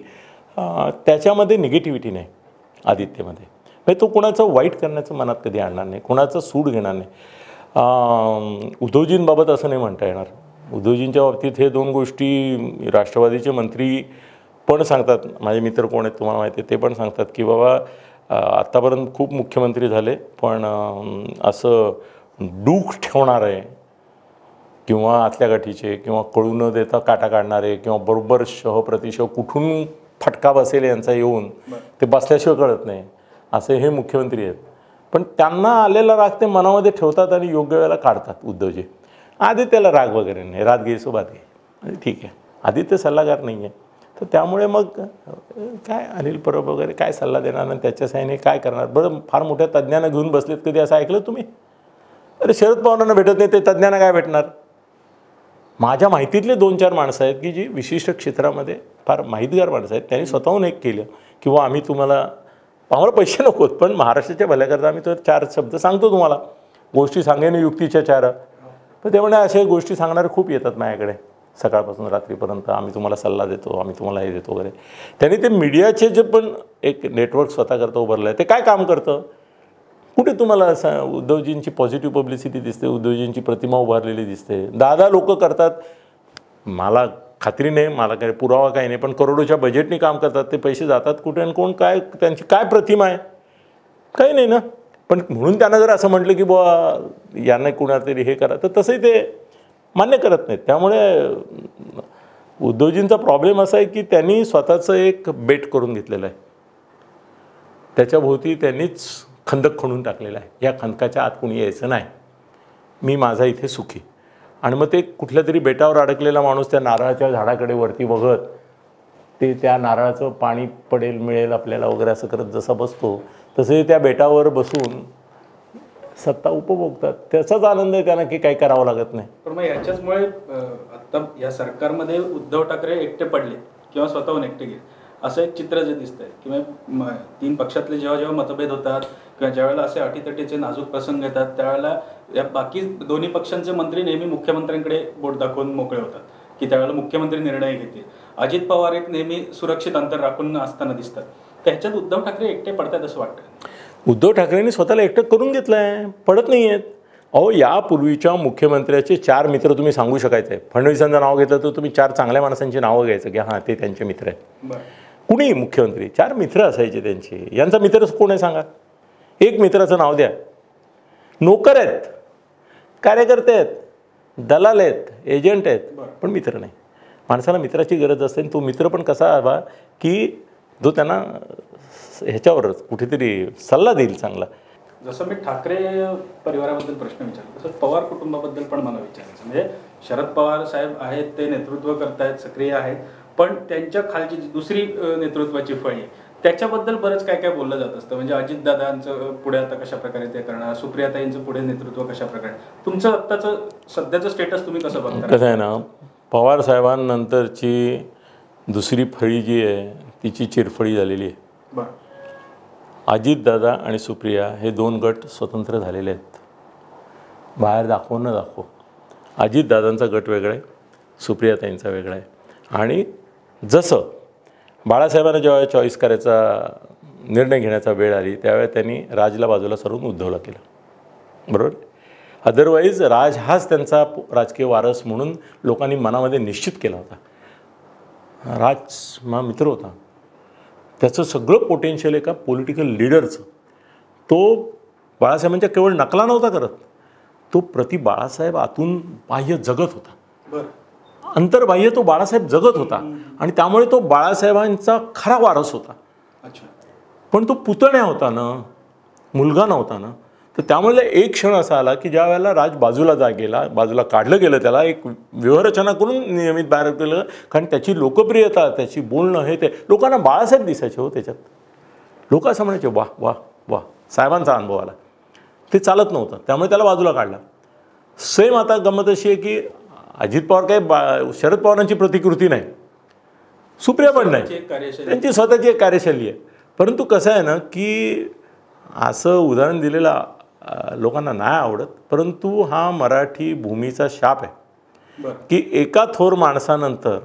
त्याच्यामध्ये निगेटिव्हिटी नाही आदित्यमध्ये, म्हणजे तो कुणाचं वाईट करण्याचं मनात कधी आणणार नाही, कुणाचं सूड घेणार नाही. उद्धवजींबाबत असं नाही म्हणता येणार. उद्धवजींच्या बाबतीत हे दोन गोष्टी राष्ट्रवादीचे मंत्री पण सांगतात, माझे मित्र कोण आहेत तुम्हाला माहिती आहे, ते पण सांगतात की बाबा आत्तापर्यंत खूप मुख्यमंत्री झाले, पण असं डूख ठेवणार आहे किंवा आतल्या गाठीचे किंवा कळू न देता काटा काढणारे किंवा बरोबर शह कुठून फटका बसेल यांचा येऊन ते बसल्याशिवाय कळत नाही असे हे मुख्यमंत्री आहेत. पण त्यांना आलेला राग ते मनामध्ये ठेवतात आणि योग्य वेळेला काढतात उद्धवजी. आदित्यला राग वगैरे नाही, रात घे सो बात घे, ठीक आहे. आदित्य सल्लागार नाही आहे, तर त्यामुळे मग काय अनिल परब वगैरे काय सल्ला देणार आणि त्याच्या साईने काय करणार. बरं फार मोठ्या तज्ज्ञांना घेऊन बसलेत, कधी असं ऐकलं तुम्ही? अरे शरद पवारांना भेटत नाही ते तज्ज्ञांना काय भेटणार? माझ्या माहितीतले 2-4 माणसं आहेत की जी विशिष्ट क्षेत्रामध्ये फार माहितगार माणसं आहेत, त्यांनी स्वतःहून एक केलं किंवा आम्ही तुम्हाला, आम्हाला पैसे नकोत पण महाराष्ट्राच्या भल्याकरता आम्ही तर 4 शब्द सांगतो तुम्हाला, गोष्टी सांगेन युक्तीच्या 4. पण त्यामुळे अशा गोष्टी सांगणारे खूप येतात माझ्याकडे सकाळपासून रात्रीपर्यंत, आम्ही तुम्हाला सल्ला देतो, आम्ही तुम्हाला हे देतो वगैरे. त्यांनी ते मीडियाचे जे पण एक नेटवर्क स्वतः करता उभारलं आहे, ते काय काम करतं कुठे तुम्हाला उद्धवजींची पॉझिटिव्ह पब्लिसिटी दिसते, उद्धवजींची प्रतिमा उभारलेली दिसते. दादा लोक करतात, मला खात्री नाही, मला काही पुरावा काही नाही, पण करोडोच्या बजेटने काम करतात. ते पैसे जातात कुठे आणि कोण काय, त्यांची काय प्रतिमा आहे, काही नाही ना. पण म्हणून त्यांना जर असं म्हटलं की बुवा यांना कुणाला तरी हे करा, तर तसंही ते मान्य करत नाहीत. त्यामुळे उद्धवजींचा प्रॉब्लेम असा आहे की त्यांनी स्वतःचं एक बेट करून घेतलेलं आहे. त्याच्याभोवती त्यांनीच खंदक खणून टाकलेला आहे. या खंदकाच्या आत कोणी यायचं नाही, मी माझा इथे सुखी. आणि मग ते कुठल्या तरी बेटावर अडकलेला माणूस त्या नारळाच्या झाडाकडे वरती बघत ते त्या नारळाचं पाणी पडेल मिळेल आपल्याला वगैरे असं करत जसा बसतो, तसे त्या बेटावर बसून सत्ता उपभोगतात. त्याचाच आनंद आहे त्यांना की काही करावं लागत नाही. पण मग याच्याचमुळे आता या सरकारमध्ये उद्धव ठाकरे एकटे पडले किंवा स्वतःहून एकटे गेले असं एक चित्र जे दिसतंय, किंवा तीन पक्षातले जेव्हा जेव्हा मतभेद होतात किंवा ज्यावेळेला असे अटीतटीचे नाजूक प्रसंग येतात, त्यावेळेला या बाकी दोन्ही पक्षांचे मंत्री नेहमी मुख्यमंत्र्यांकडे बोट दाखवून मोकळे होतात की त्यावेळेला मुख्यमंत्री निर्णय घेतील. अजित पवार एक नेहमी सुरक्षित अंतर राखून असताना दिसतात. त्याच्यात उद्धव ठाकरे एकटे पडतात असं वाटतं. उद्धव ठाकरेंनी स्वतःला एकटं करून घेतलं आहे, पडत नाही आहेत. अहो, यापूर्वीच्या मुख्यमंत्र्याचे 4 मित्र तुम्ही सांगू शकायचं आहे. फडणवीसांचं नाव घेतलं तर तुम्ही 4 चांगल्या माणसांची नावं घ्यायचं की हां ते त्यांचे मित्र आहेत. कुणी मुख्यमंत्री 4 मित्र असायचे त्यांचे. यांचा मित्र कोण आहे सांगा? एक मित्राचं नाव द्या. नोकर आहेत, कार्यकर्ते आहेत, दलाल आहेत, एजंट आहेत, पण मित्र नाही. माणसाला मित्राची गरज असते. तो मित्र पण कसा हवा की जो त्यांना ह्याच्यावरच कुठेतरी सल्ला देईल चांगला. जसं मी ठाकरे परिवाराबद्दल प्रश्न विचारला तसं पवार कुटुंबाबद्दल पण मला विचारायचं. म्हणजे शरद पवार साहेब आहेत, ते नेतृत्व करतायत, सक्रिय आहेत, पण त्यांच्या खालची दुसरी नेतृत्वाची फळी आहे त्याच्याबद्दल बरंच काय काय बोललं जात असतं. म्हणजे अजितदादांचं पुढे आता कशा प्रकारे ते करणार, सुप्रियाताईंचं पुढे नेतृत्व कशा प्रकारे, तुमचं आत्ताचं सध्याचं स्टेटस तुम्ही कसं बघता? कसं आहे ना, पवार साहेबांनंतरची दुसरी फळी जी आहे तिची चिरफळी झालेली आहे. बरं. अजितदादा आणि सुप्रिया हे 2 गट स्वतंत्र झालेले आहेत. बाहेर दाखवू न दाखवू अजितदादांचा गट वेगळा आहे, सुप्रियाताईंचा वेगळा आहे. आणि जसं बाळासाहेबांना जेव्हा चॉईस करायचा निर्णय घेण्याचा वेळ आली त्यावेळेस त्यांनी राजला बाजूला सरून उद्धवला केलं, बरोबर. अदरवाईज राज हाच त्यांचा राजकीय वारस म्हणून लोकांनी मनामध्ये निश्चित केला होता. राज हा मित्र होता, त्याचं सगळं पोटेन्शियल एका पॉलिटिकल लीडरचं. तो बाळासाहेबांच्या केवळ नकला नव्हता करत, तो प्रति बाळासाहेब आतून बाह्य जगत होता. बरं. अंतर्बाह्य तो बाळासाहेब जगत होता आणि त्यामुळे तो बाळासाहेबांचा खरा वारस होता. अच्छा. पण तो पुतण्या होता ना, मुलगा नव्हता ना. तर त्यामुळे एक क्षण असा आला की ज्या वेळेला राज बाजूला गेला, बाजूला काढलं गेलं, त्याला एक व्यूहरचना करून नियमित बाहेर केलं. कारण त्याची लोकप्रियता, त्याची बोलणं हे ते लोकांना बाळासाहेब दिसायचे हो त्याच्यात. लोक असं म्हणायचे वाह वाह वाह, साहेबांचा अनुभव आला. ते चालत नव्हतं, त्यामुळे त्याला बाजूला काढला. सेम आता गंमत अशी आहे की अजित पवार काही शरद पवारांची प्रतिकृती नाही, सुप्रिया पण नाही, त्यांची स्वतःची एक कार्यशैली आहे. परंतु कसं आहे ना की असं उदाहरण दिलेलं लोकांना नाही आवडत, परंतु हा मराठी भूमीचा शाप आहे की एका थोर माणसानंतर,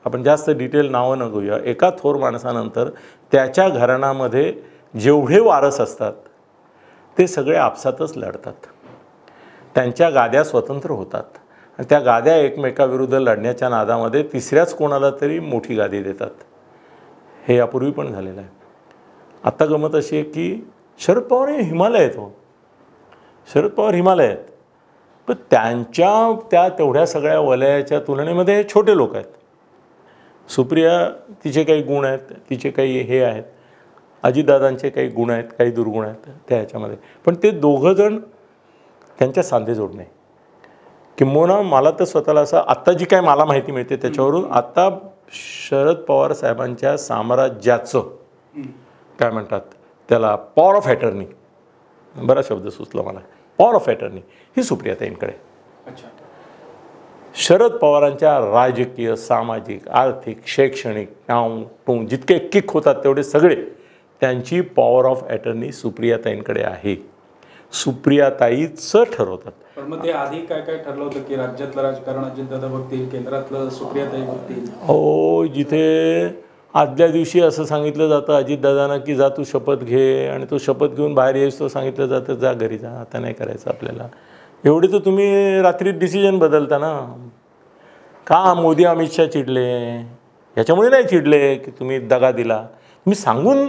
आपण जास्त डिटेल नावं न घेऊया, एका थोर माणसानंतर त्याच्या घराण्यामध्ये जेवढे वारस असतात ते सगळे आपसातच लढतात. त्यांच्या गाद्या स्वतंत्र होतात आणि त्या गाद्या एकमेकाविरुद्ध लढण्याच्या नादामध्ये तिसऱ्याच कोणाला तरी मोठी गादी देतात. हे यापूर्वी पण झालेलं आहे. आत्ता गमत अशी आहे की शरद पवार हे हिमालय आहेत हो, शरद पवार हिमालय आहेत, पण त्यांच्या त्या तेवढ्या सगळ्या वलयाच्या तुलनेमध्ये हे छोटे लोक आहेत. सुप्रिया तिचे काही गुण आहेत, तिचे काही हे आहेत, अजितदादांचे काही गुण आहेत, काही दुर्गुण आहेत त्या ह्याच्यामध्ये, पण ते दोघंजण त्यांच्या सांधे जोडणे. किंबहुना मला तर स्वतःला असं आत्ता जी काय मला माहिती मिळते त्याच्यावरून आत्ता शरद पवार साहेबांच्या साम्राज्याचं काय म्हणतात त्याला, पॉवर ऑफ अटर्नी, बरा शब्द सुचला मला, पॉवर ऑफ अटर्नी ही सुप्रियाताईंकडे. अच्छा. शरद पवारांच्या राजकीय, सामाजिक, आर्थिक, शैक्षणिक नाव जितके किक होतात तेवढे सगळे त्यांची पॉवर ऑफ अटर्नी सुप्रियाताईंकडे आहे. सुप्रियाताईचं ठरवतात. पण मग ते आधी काय काय ठरलं होतं की राज्यातलं राजकारण अजितदादा बघतील, केंद्रातलं सुप्रियाताई बघतील? हो, जिथे आदल्या दिवशी असं सांगितलं जातं अजितदादांना की जा तू शपथ घे, आणि तो शपथ घेऊन बाहेर येईस तो सांगितलं जातं जा घरी जा, आता नाही करायचं आपल्याला. एवढे तर तुम्ही रात्री डिसिजन बदलता ना. का मोदी अमित शहा चिडले? याच्यामुळे नाही चिडले की तुम्ही दगा दिला, तुम्ही सांगून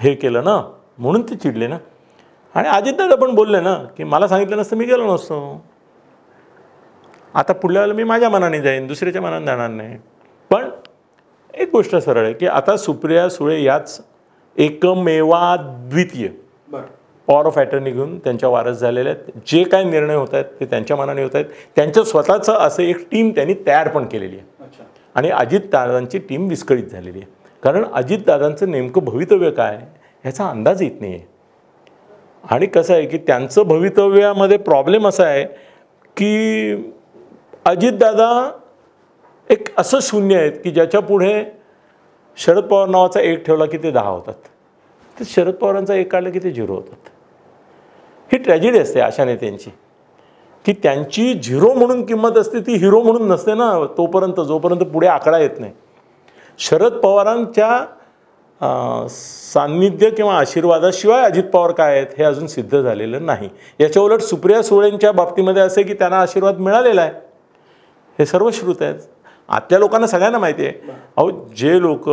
हे केलं ना, म्हणून ते चिडले ना. आणि अजितदादा पण बोलले ना की मला सांगितलं नसतं मी गेलो नसतो, आता पुढल्या वेळेला मी माझ्या मनाने जाईन, दुसऱ्याच्या मनाने जाणार नाही. पण एक गोष्ट सरळ आहे की आता सुप्रिया सुळे याच एकमेवाद्वितीय पॉवर ऑफ अटर्नी घेऊन त्यांच्या वारस झालेल्या आहेत. जे काही निर्णय होत आहेत ते त्यांच्या मनाने होत आहेत. त्यांचं स्वतःचं असं एक टीम त्यांनी तयार पण केलेली आहे. आणि अजितदादांची टीम विस्कळीत झालेली आहे, कारण अजितदादांचं नेमकं भवितव्य काय ह्याचा अंदाज येत नाही आहे. आणि कसं आहे की त्यांचं भवितव्यामध्ये प्रॉब्लेम असा आहे की अजितदादा एक असं शून्य आहेत की ज्याच्या पुढे शरद पवार नावाचा एक ठेवला की ते 10 होतात, तर शरद पवारांचा एक काढला की ते 0 होतात. ही ट्रॅजेडी असते अशा नेत्यांची की त्यांची 0 म्हणून किंमत असते, ती हिरो म्हणून नसते ना तोपर्यंत, जोपर्यंत पुढे आकडा येत नाही. शरद पवारांच्या सान्निध्य किंवा आशीर्वादाशिवाय अजित पवार काय आहेत हे अजून सिद्ध झालेलं नाही. याच्या उलट सुप्रिया सुळेंच्या बाबतीमध्ये असं की त्यांना आशीर्वाद मिळालेला आहे, हे सर्वश्रुत आहेत. आतल्या लोकांना सगळ्यांना माहिती आहे. अहो जे लोक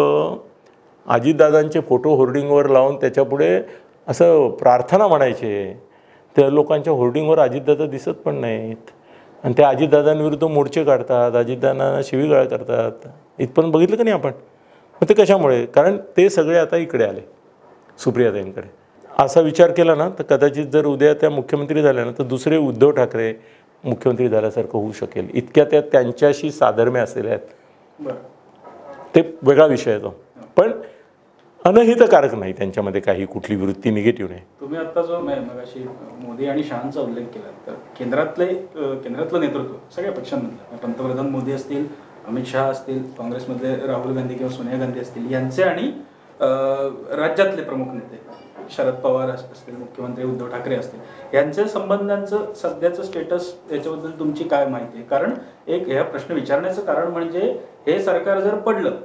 अजितदादांचे फोटो होर्डिंगवर लावून त्याच्यापुढे असं प्रार्थना म्हणायचे, त्या लोकांच्या होर्डिंगवर अजितदादा दिसत पण नाहीत, आणि त्या अजितदादांविरुद्ध मोर्चे काढतात, अजितदादांना शिवीगाळ करतात. इथपर्यंत बघितलं का नाही आपण? मग ते कशामुळे? कारण ते सगळे आता इकडे आले सुप्रियाताईंकडे. असा विचार केला ना तर कदाचित जर उद्या त्या मुख्यमंत्री झाल्या ना तर दुसरे उद्धव ठाकरे मुख्यमंत्री झाल्यासारखं होऊ शकेल, इतक्या त्या त्यांच्याशी साधर्म्य असलेल्या आहेत. ते वेगळा विषय आहे तो, पण अनहितकारक नाही त्यांच्यामध्ये काही कुठली वृत्ती निगेटिव्ह नाही. तुम्ही आता जो मगाशी मोदी आणि शहांचा उल्लेख केला, तर केंद्रातलं नेतृत्व सगळ्या पक्षांमधलं, पंतप्रधान मोदी असतील, अमित शहा असतील, काँग्रेसमधले राहुल गांधी किंवा सोनिया गांधी असतील यांचे, आणि राज्यातले प्रमुख नेते शरद पवार असतील, मुख्यमंत्री उद्धव ठाकरे असतील, यांच्या संबंधांचं सध्याचं स्टेटस याच्याबद्दल तुमची काय माहिती आहे? कारण एक ह्या प्रश्न विचारण्याचं कारण म्हणजे हे सरकार जर पडलं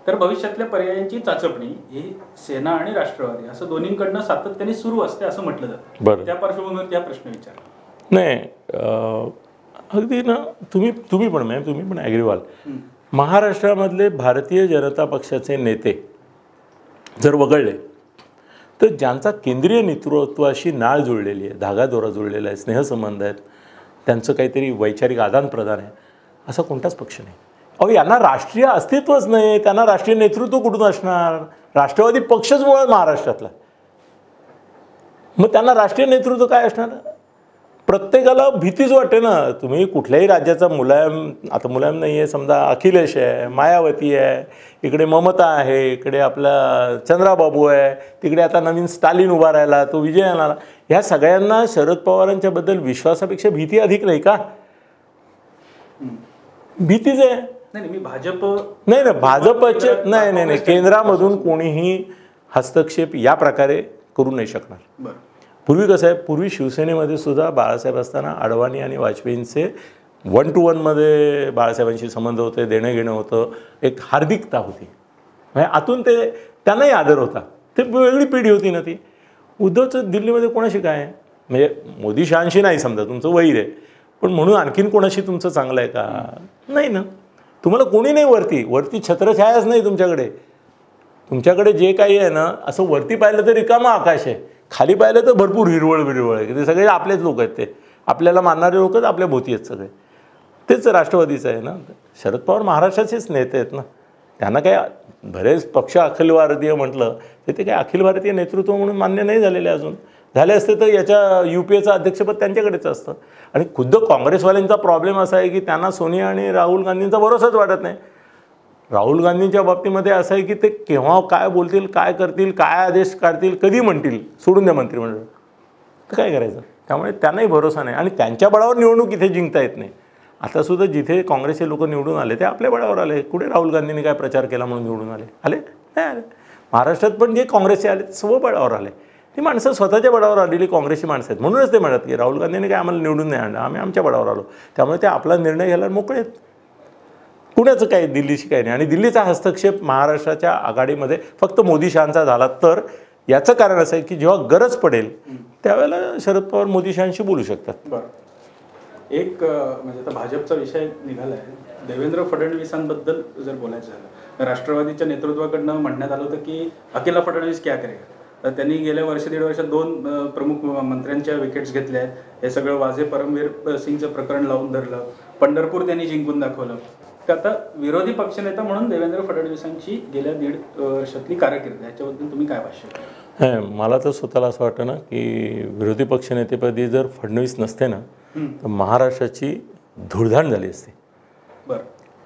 तर भविष्यातल्या पर्यायांची चाचपणी ही सेना आणि राष्ट्रवादी असं दोन्हीकडनं सातत्याने सुरू असते असं म्हटलं जातं. बरं, त्या पार्श्वभूमीवर हा प्रश्न विचारला. नाही अगदी ना, तुम्ही पण मॅम तुम्ही पण ॲग्री व्हाल. महाराष्ट्रामधले भारतीय जनता पक्षाचे नेते जर वगळले तर ज्यांचा केंद्रीय नेतृत्वाशी नाळ जुळलेली आहे, धागादोरा जुळलेला आहे, स्नेहसंबंध आहेत, त्यांचं काहीतरी वैचारिक आदानप्रदान आहे, असा कोणताच पक्ष नाही. अहो यांना राष्ट्रीय अस्तित्वच नाही, त्यांना राष्ट्रीय नेतृत्व कुठून असणार? राष्ट्रवादी पक्षच मुळात महाराष्ट्रातला, मग त्यांना राष्ट्रीय नेतृत्व काय असणार? प्रत्येकाला भीतीच वाटते ना. तुम्ही कुठल्याही राज्याचा मुलायम, आता मुलायम नाही आहे समजा, अखिलेश आहे, मायावती आहे, इकडे ममता आहे, इकडे आपला चंद्राबाबू आहे, तिकडे आता नवीन स्टालिन उभा राहिला, तो विजय आला. ह्या सगळ्यांना शरद पवारांच्याबद्दल विश्वासापेक्षा भीती अधिक नाही का? भीतीच आहे. नाही मी भाजप नाही ना, भाजपचे नाही केंद्रामधून कोणीही हस्तक्षेप या प्रकारे करू नाही शकणार. बरं, पूर्वी कसं आहे, पूर्वी शिवसेनेमध्ये सुद्धा बाळासाहेब असताना अडवाणी आणि वाजपेयींचे 1 to 1 मध्ये बाळासाहेबांशी संबंध होते, देणं घेणं होतं, एक हार्दिकता होती, म्हणजे आतून ते त्यांनाही आदर होता. ते वेगळी पिढी होती ना ती. उद्धवचं दिल्लीमध्ये कोणाशी काय आहे, म्हणजे मोदी शहांशी नाही समजा, तुमचं वैर आहे, पण म्हणून आणखीन कोणाशी तुमचं चांगलं आहे का? नाही ना. तुम्हाला कोणी नाही, वरती छत्रछायाच नाही तुमच्याकडे. तुमच्याकडे जे काही आहे ना, असं वरती पाहिलं तर रिकामं आकाश आहे, खाली पाहिलं तर भरपूर हिरवळ बिरवळ आहे. ते सगळे आपलेच लोक आहेत, ते आपल्याला मानणारे लोकच आपल्या भोवती आहेत सगळे. तेच राष्ट्रवादीचं आहे ना. शरद पवार महाराष्ट्राचेच नेते आहेत ना. त्यांना काय बरेच पक्ष अखिल भारतीय म्हटलं तर ते काय अखिल भारतीय नेतृत्व म्हणून मान्य नाही झालेले अजून. झाले असते तर याच्या UPAचं अध्यक्षपद त्यांच्याकडेच असतं. आणि खुद्द काँग्रेसवाल्यांचा प्रॉब्लेम असा आहे की त्यांना सोनिया आणि राहुल गांधींचा भरोसाच वाटत नाही. राहुल गांधींच्या बाबतीमध्ये असं आहे की ते केव्हा काय बोलतील, काय करतील, काय आदेश काढतील, कधी म्हणतील, सोडून द्या मंत्रिमंडळ, तर काय करायचं? त्यामुळे त्यांनाही भरोसा नाही आणि त्यांच्या बळावर निवडणूक इथे जिंकता येत नाही. आतासुद्धा जिथे काँग्रेसचे लोक निवडून आले ते आपल्या बळावर आले. कुठे राहुल गांधींनी काय प्रचार केला म्हणून निवडून आले? नाही आले. महाराष्ट्रात पण जे काँग्रेसचे आले ते सर्व बळावर आले. ती माणसं स्वतःच्या बळावर आलेली काँग्रेसची माणसं आहेत. म्हणूनच ते म्हणत की राहुल गांधींनी काय आम्हाला निवडून नाही आणलं, आम्ही आमच्या बळावर आलो, त्यामुळे ते आपला निर्णय घ्यायला मोकळे आहेत. कुणाचं काही दिल्लीशी काही नाही. आणि दिल्लीचा हस्तक्षेप महाराष्ट्राच्या आघाडीमध्ये फक्त मोदी शहांचा झाला. तर याचं कारण असं आहे की जेव्हा गरज पडेल त्यावेळेला शरद पवार मोदी शहांशी बोलू शकतात. बरं, एक म्हणजे आता भाजपचा विषय निघाला आहे. देवेंद्र फडणवीसांबद्दल जर बोलायचं झालं, राष्ट्रवादीच्या नेतृत्वाकडनं म्हणण्यात आलं होतं की अकेला फडणवीस क्या करेगा. तर त्यांनी गेल्या वर्ष दीड वर्षात 2 प्रमुख मंत्र्यांच्या विकेट्स घेतल्या आहेत. हे सगळं वाझे परमवीर सिंगचं प्रकरण लावून धरलं. पंढरपूर त्यांनी जिंकून दाखवलं. तर आता विरोधी पक्षनेता म्हणून देवेंद्र फडणवीसांची गेल्या 1.5 वर्षातली कारकीर्द, याच्याबद्दल तुम्ही काय भाष्य कराल? नाही, मला तर स्वतःला असं वाटतं ना की विरोधी पक्षनेतेपदी जर फडणवीस नसते ना तर महाराष्ट्राची धुळधाण झाली असते. बरं,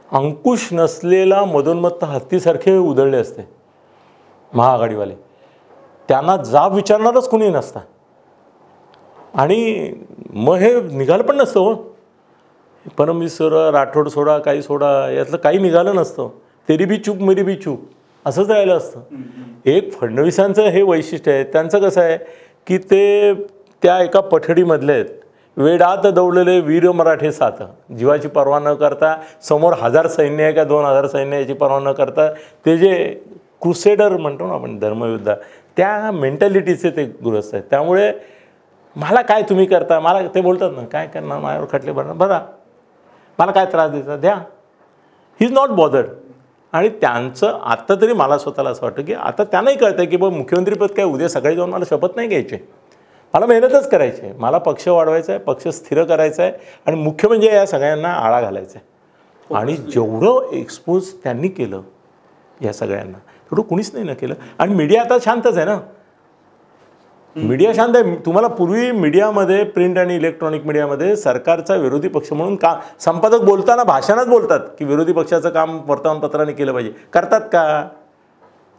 अंकुश नसलेला मधोन्मत्त हत्तीसारखे उधळले असते महाआघाडीवाले. त्यांना जाब विचारणारच कोणी नसता आणि मग हे निघालं पण नसतं. हो, फडणवीस सोडा, राठोड सोडा, काही सोडा, यातलं काही निघालं नसतं. तेरी बी चूक मेरी बी चूक असंच राहिलं असतं. एक फडणवीसांचं हे वैशिष्ट्य आहे. त्यांचं कसं आहे की ते त्या एका पठडीमधले आहेत. वेडात दौडलेले वीर मराठे साथ, जीवाची पर्वा न करता, समोर 1000 सैन्य आहे का 2000 सैन्य याची पर्वा न करता, ते जे क्रुसेडर म्हणतो ना आपण धर्मयुद्ध, त्या मेंटॅलिटीचे ते गृहस्थ आहेत. त्यामुळे मला काय तुम्ही करता, मला ते बोलतात ना काय करणार, माझ्यावर खटले भरणार, बघा मला काय त्रास द्यायचा द्या. He is not bothered. आणि त्यांचं आत्ता तरी मला स्वतःला असं वाटतं की आता त्यांनाही कळतं आहे की बघ मुख्यमंत्रीपद काय उद्या सकाळी जाऊन मला शपथ नाही घ्यायची, मला मेहनतच करायची आहे, मला पक्ष वाढवायचा आहे, पक्ष स्थिर करायचा आहे आणि मुख्य म्हणजे या सगळ्यांना आळा घालायचा आहे. आणि जेवढं एक्सपोज त्यांनी केलं या सगळ्यांना तेवढं कुणीच नाही ना केलं. आणि मीडिया आता शांतच आहे ना, मीडिया शांत आहे. तुम्हाला पूर्वी मीडियामध्ये, प्रिंट आणि इलेक्ट्रॉनिक मीडियामध्ये सरकारचा विरोधी पक्ष म्हणून का संपादक बोलताना भाषणात बोलतात की विरोधी पक्षाचं काम वर्तमानपत्राने केलं पाहिजे. करतात का?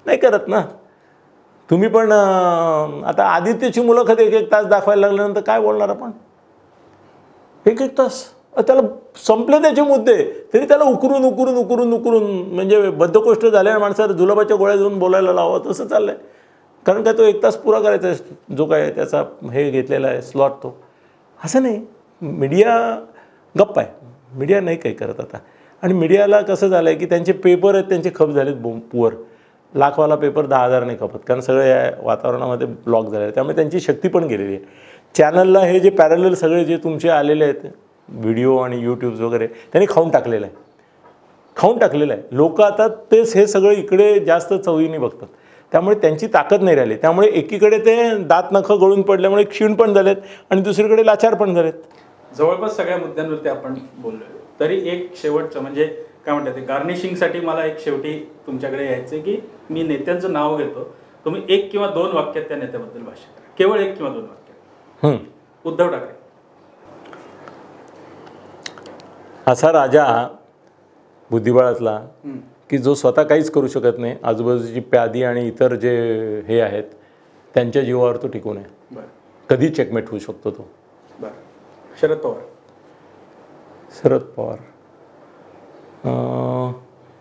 नाही करत ना. तुम्ही पण आता आदित्यची मुलाखत 1-1 तास दाखवायला लागल्यानंतर काय बोलणार आपण? 1-1 तास त्याला संपले त्याचे मुद्दे तरी त्याला उकरून उकरून उकरून उकरून म्हणजे बद्धकोष्ठ झालेल्या माणसाला जुलाबाच्या गोळ्या देऊन बोलायला लावं तसं चाललं आहे. कारण काय तो 1 तास पुरा करायचा आहे, जो काय त्याचा हे घेतलेला आहे स्लॉट तो. असं नाही, मीडिया गप्प आहे, मीडिया नाही काही करत आता. आणि मीडियाला कसं झालं आहे की त्यांचे पेपर आहेत त्यांचे खप झालेत पुअर. लाखवाला पेपर 10,000 नाही खपत कारण सगळे या वातावरणामध्ये ब्लॉक झाले आहे. त्यामुळे त्यांची शक्ती पण गेलेली आहे. चॅनलला हे जे पॅरलल सगळे जे तुमचे आलेले आहेत व्हिडिओ आणि यूट्यूब्स वगैरे त्यांनी खाऊन टाकलेलं आहे. लोक आता तेच हे सगळं इकडे जास्त चवीने बघतात. त्यामुळे त्यांची ताकद नाही राहिली. त्यामुळे एकीकडे ते दात नखं गळून पडल्यामुळे क्षीण पण झालेत आणि दुसरीकडे लाचार पण झालेत. जवळपास सगळ्या मुद्द्यांवरती आपण बोललोय. तरी एक शेवटचं म्हणजे काय म्हणतात ते गार्निशिंगसाठी मला एक शेवटी तुमच्याकडे यायचं की मी नेत्यांचं नाव घेतो, तुम्ही 1 किंवा 2 वाक्यात त्या नेत्याबद्दल भाष्य करा. केवळ 1 किंवा 2 वाक्यात. उद्धव ठाकरे असा राजा बुद्धिबळातला की जो स्वतः काहीच करू शकत नाही, आजूबाजूची प्यादी आणि इतर जे हे आहेत त्यांच्या जीवावर तो टिकून आहे. बरं, कधी चेकमेट होऊ शकतो तो. बरं, शरद पवार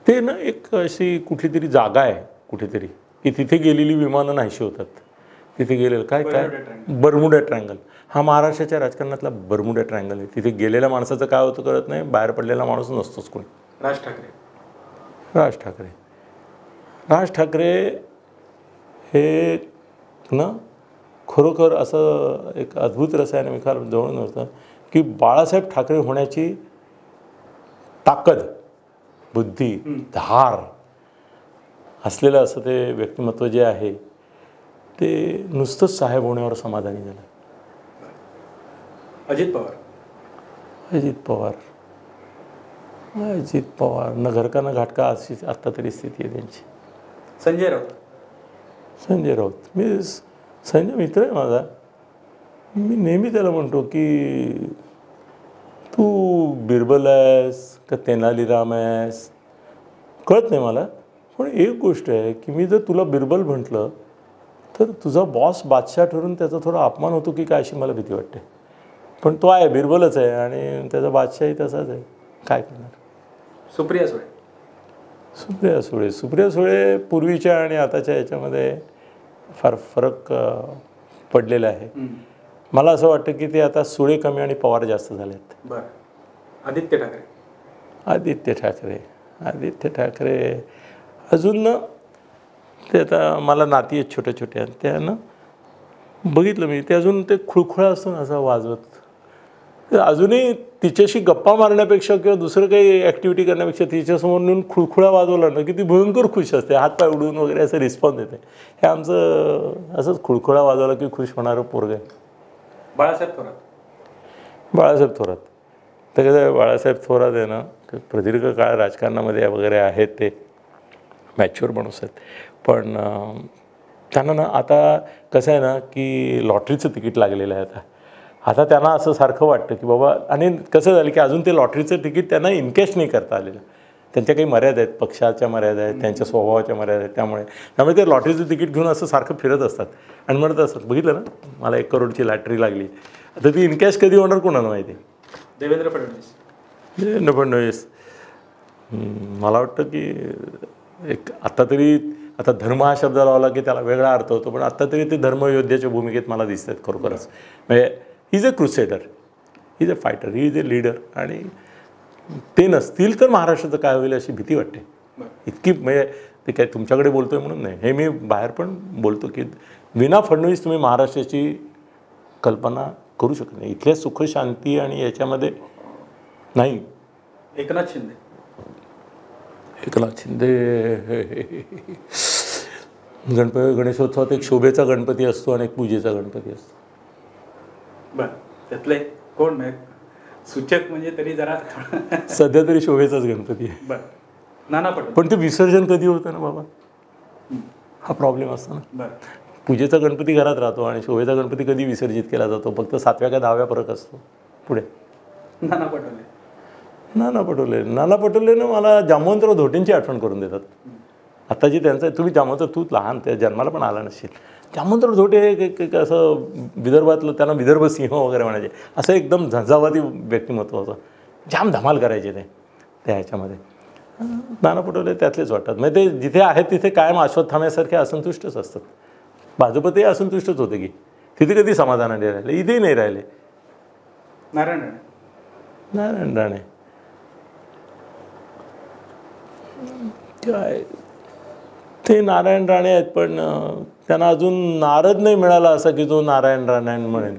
ते ना एक अशी कुठली तरी जागा आहे कुठेतरी की तिथे गेलेली विमानं नाहीशी होतात. तिथे गेलेलं काय बर्मुडा ट्रायंगल हा महाराष्ट्राच्या राजकारणातला बर्मुडा ट्रायंगल आहे. तिथे गेलेल्या माणसाचं काय होतं कळत नाही, बाहेर पडलेला माणूस नसतोच कोणी. राज ठाकरे हे ना खरोखर असं एक अद्भुत रसायन मी फार जवळून होतं की बाळासाहेब ठाकरे होण्याची ताकद, बुद्धी, धार असलेलं असं ते व्यक्तिमत्व जे आहे ते नुसतंच साहेब होण्यावर समाधानी झालं. अजित पवार न घर का न घाटका अशी आत्ता तरी स्थिती आहे त्यांची. संजय राऊत मी संजय मित्र आहे माझा. मी नेहमी त्याला म्हणतो की तू बिरबल आहेस का तेनालीराम आहेस कळत नाही मला, पण एक गोष्ट आहे की मी जर तुला बिरबल म्हटलं तर तुझा बॉस बादशाह ठरून त्याचा थोडा अपमान होतो की काय अशी मला भीती वाटते. पण तो आहे बिरबलच आहे आणि त्याचा बादशाही तसाच आहे. काय करणार? सुप्रिया सुळे पूर्वीच्या आणि आताच्या याच्यामध्ये फार फरक पडलेला आहे. मला असं वाटतं की ते आता सुळे कमी आणि पवार जास्त झालेत. बरं, आदित्य ठाकरे आदित्य ठाकरे अजून ना ते आता मला नाती आहेत छोट्या छोट्या त्या ना बघितलं मी ते अजून ते खुळखुळा असतो ना असं वाजवत अजूनही तिच्याशी गप्पा मारण्यापेक्षा किंवा दुसरं काही ॲक्टिव्हिटी करण्यापेक्षा तिच्यासमोर नेऊन खुळखुळा वाजवला ना की ती भयंकर खुश असते हातपाय उडवून वगैरे असं रिस्पॉन्स देते हे आमचं असंच खुळखुळा वाजवला की खुश होणारं पोरग आहे. बाळासाहेब थोरात तर कसं आहे बाळासाहेब थोरात आहे ना प्रदीर्घ काळ राजकारणामध्ये वगैरे आहेत ते मॅच्युअर माणूस आहेत पण त्यांना ना आता कसं आहे ना की लॉटरीचं तिकीट लागलेलं आहे आता त्यांना असं सारखं वाटतं की बाबा आणि कसं झालं की अजून ते लॉटरीचं तिकीट त्यांना इनकॅश नाही करता आलेलं त्यांच्या काही मर्यादा आहेत पक्षाच्या मर्यादा आहेत त्यांच्या स्वभावाच्या मर्यादा आहेत त्यामुळे ते लॉटरीचं तिकीट घेऊन असं सारखं फिरत असतात आणि म्हणत असतात बघितलं ना मला 1 करोडची लॉटरी लागली आता ती इनकॅश कधी होणार कोणाला माहिती. देवेंद्र फडणवीस मला वाटतं की एक आता धर्म हा शब्द लावला की त्याला वेगळा अर्थ होतो पण आत्ता तरी ते धर्मयोद्ध्याच्या भूमिकेत मला दिसत आहेत खरोखरच म्हणजे he is a crusader he is a fighter he is a leader आणि ते नसतील तर महाराष्ट्राचं काय होईल अशी भीती वाटते इतकी म्हणजे ते काय तुमच्याकडे बोलतोय म्हणून नाही हे मी बाहेर पण बोलतो की विना फडणवीस तुम्ही महाराष्ट्राची कल्पना करू शकत नाही इथल्या सुख शांती आणि याच्यामध्ये नाही. एकनाथ शिंदे गणेशोत्सवात एक शोभेचा गणपती असतो आणि एक पूजेचा गणपती असतो. बरं त्यातले कोण सूचक म्हणजे तरी जरा सध्या तरी शोभेचाच गणपती आहे. बरं नाना पटोले पण ते विसर्जन कधी होतं ना बाबा हा प्रॉब्लेम असतो ना. बरं पूजेचा गणपती घरात राहतो आणि शोभेचा गणपती कधी विसर्जित केला जातो फक्त 7व्या का 10व्या फरक असतो. पुढे नाना पटोलेनं मला जामवंतराव धोटेंची आठवण करून देतात. आता जी त्यांचं तुम्ही जामवंतराव तू लहान त्या जन्माला पण आला नसेल जामवंतराव धोटे एक असं विदर्भातलं त्यांना विदर्भ सिंह वगैरे म्हणायचे असं एकदम झंझावाती व्यक्तिमत्व होतं जाम धमाल करायचे ते त्या ह्याच्यामध्ये. नाना पटोले त्यातलेच वाटतात म्हणजे ते जिथे आहेत तिथे कायम अश्वत्थाम्यासारखे असंतुष्टच असतात. भाजप ते असंतुष्टच होते की तिथे कधी समाधानाने राहिले इथेही नाही राहिले. नारायण राणे काय ते नारायण राणे आहेत पण त्यांना अजून नारद नाही मिळाला असा की जो नारायण राणे म्हणेल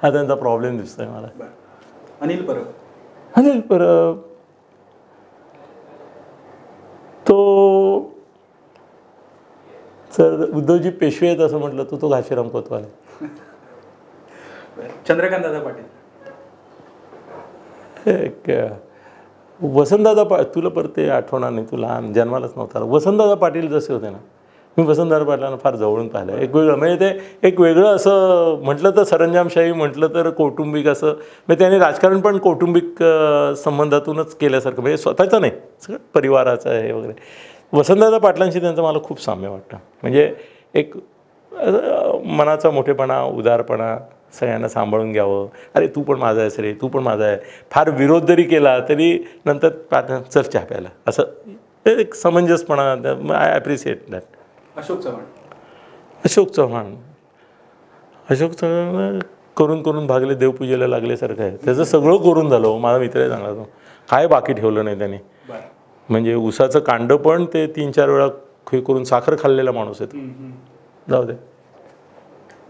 हा त्यांचा प्रॉब्लेम दिसतोय मला. अनिल परब तो सर उद्धवजी पेशवे आहेत असं म्हटलं तो घाशीराम कोतवाल आहे. चंद्रकांत दादा पाटील वसंतदादा तुला परत ते आठवणार नाही तू लहान जन्मालाच नव्हता. वसंतदादा पाटील जसे होते ना मी वसंतदादा पाटलांना फार जवळून पाहिलं एक वेगळं म्हणजे ते एक वेगळं असं म्हटलं तर सरंजामशाही म्हटलं तर कौटुंबिक असं म्हणजे त्याने राजकारण पण कौटुंबिक संबंधातूनच केल्यासारखं म्हणजे स्वतःचं नाही सगळं परिवाराचं आहे वगैरे. वसंतदादा पाटलांशी त्यांचं मला खूप साम्य वाटतं म्हणजे एक मनाचा मोठेपणा उदारपणा सगळ्यांना सांभाळून घ्यावं अरे तू पण माझा आहेस रे तू पण माझा आहे फार विरोध जरी केला तरी नंतर चल चहा प्यायला असं एक समंजसपणा I appreciate that. Ashok Chavan करून भागले देवपूजेला लागल्यासारखं आहे त्याचं सगळं करून झालं. माझा मित्र आहे चांगला तो काय बाकी ठेवलं नाही त्याने म्हणजे उसाचं कांड पण ते 3-4 वेळा हे करून साखर खाल्लेला माणूस आहे. जाऊ दे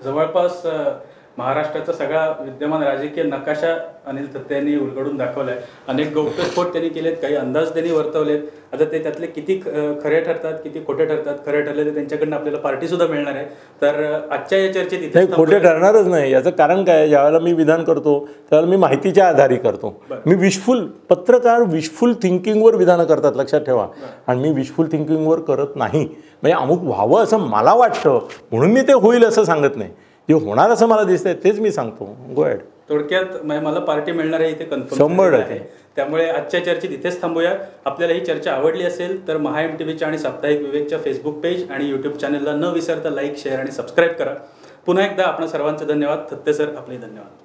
जवळपास महाराष्ट्राचा सगळा विद्यमान राजकीय नकाशा अनिल थत्ते यांनी उलगडून दाखवलाय. अनेक गौप्यस्फोट त्यांनी केलेत काही अंदाज त्यांनी वर्तवलेत. आता ते त्यातले किती खरे ठरतात किती खोटे ठरतात खरे ठरले तर त्यांच्याकडनं आपल्याला पार्टी सुद्धा मिळणार आहे. तर आजच्या या चर्चेत इथे खोटे ठरणारच नाही याचं कारण काय ज्यावेळेला मी विधान करतो त्यावेळेला मी माहितीच्या आधारे करतो. मी पत्रकार विशफुल थिंकिंगवर विधानं करतात लक्षात ठेवा आणि मी विशफुल थिंकिंगवर करत नाही म्हणजे अमुक व्हावं असं मला वाटतं म्हणून मी ते होईल असं सांगत नाही. जे होणार असं मला दिसतंय तेच मी सांगतो. Go ahead. थोडक्यात मला पार्टी मिळणार आहे इथे कन्फर्म आहे. त्यामुळे आजच्या चर्चेत इथेच थांबूया. आपल्याला ही चर्चा आवडली असेल तर महा MTVच्या आणि साप्ताहिक विवेकच्या फेसबुक पेज आणि यूट्यूब चॅनलला न विसरता लाईक शेअर आणि सबस्क्राईब करा. पुन्हा एकदा आपण सर्वांचे धन्यवाद. थत्ते सर आपले धन्यवाद.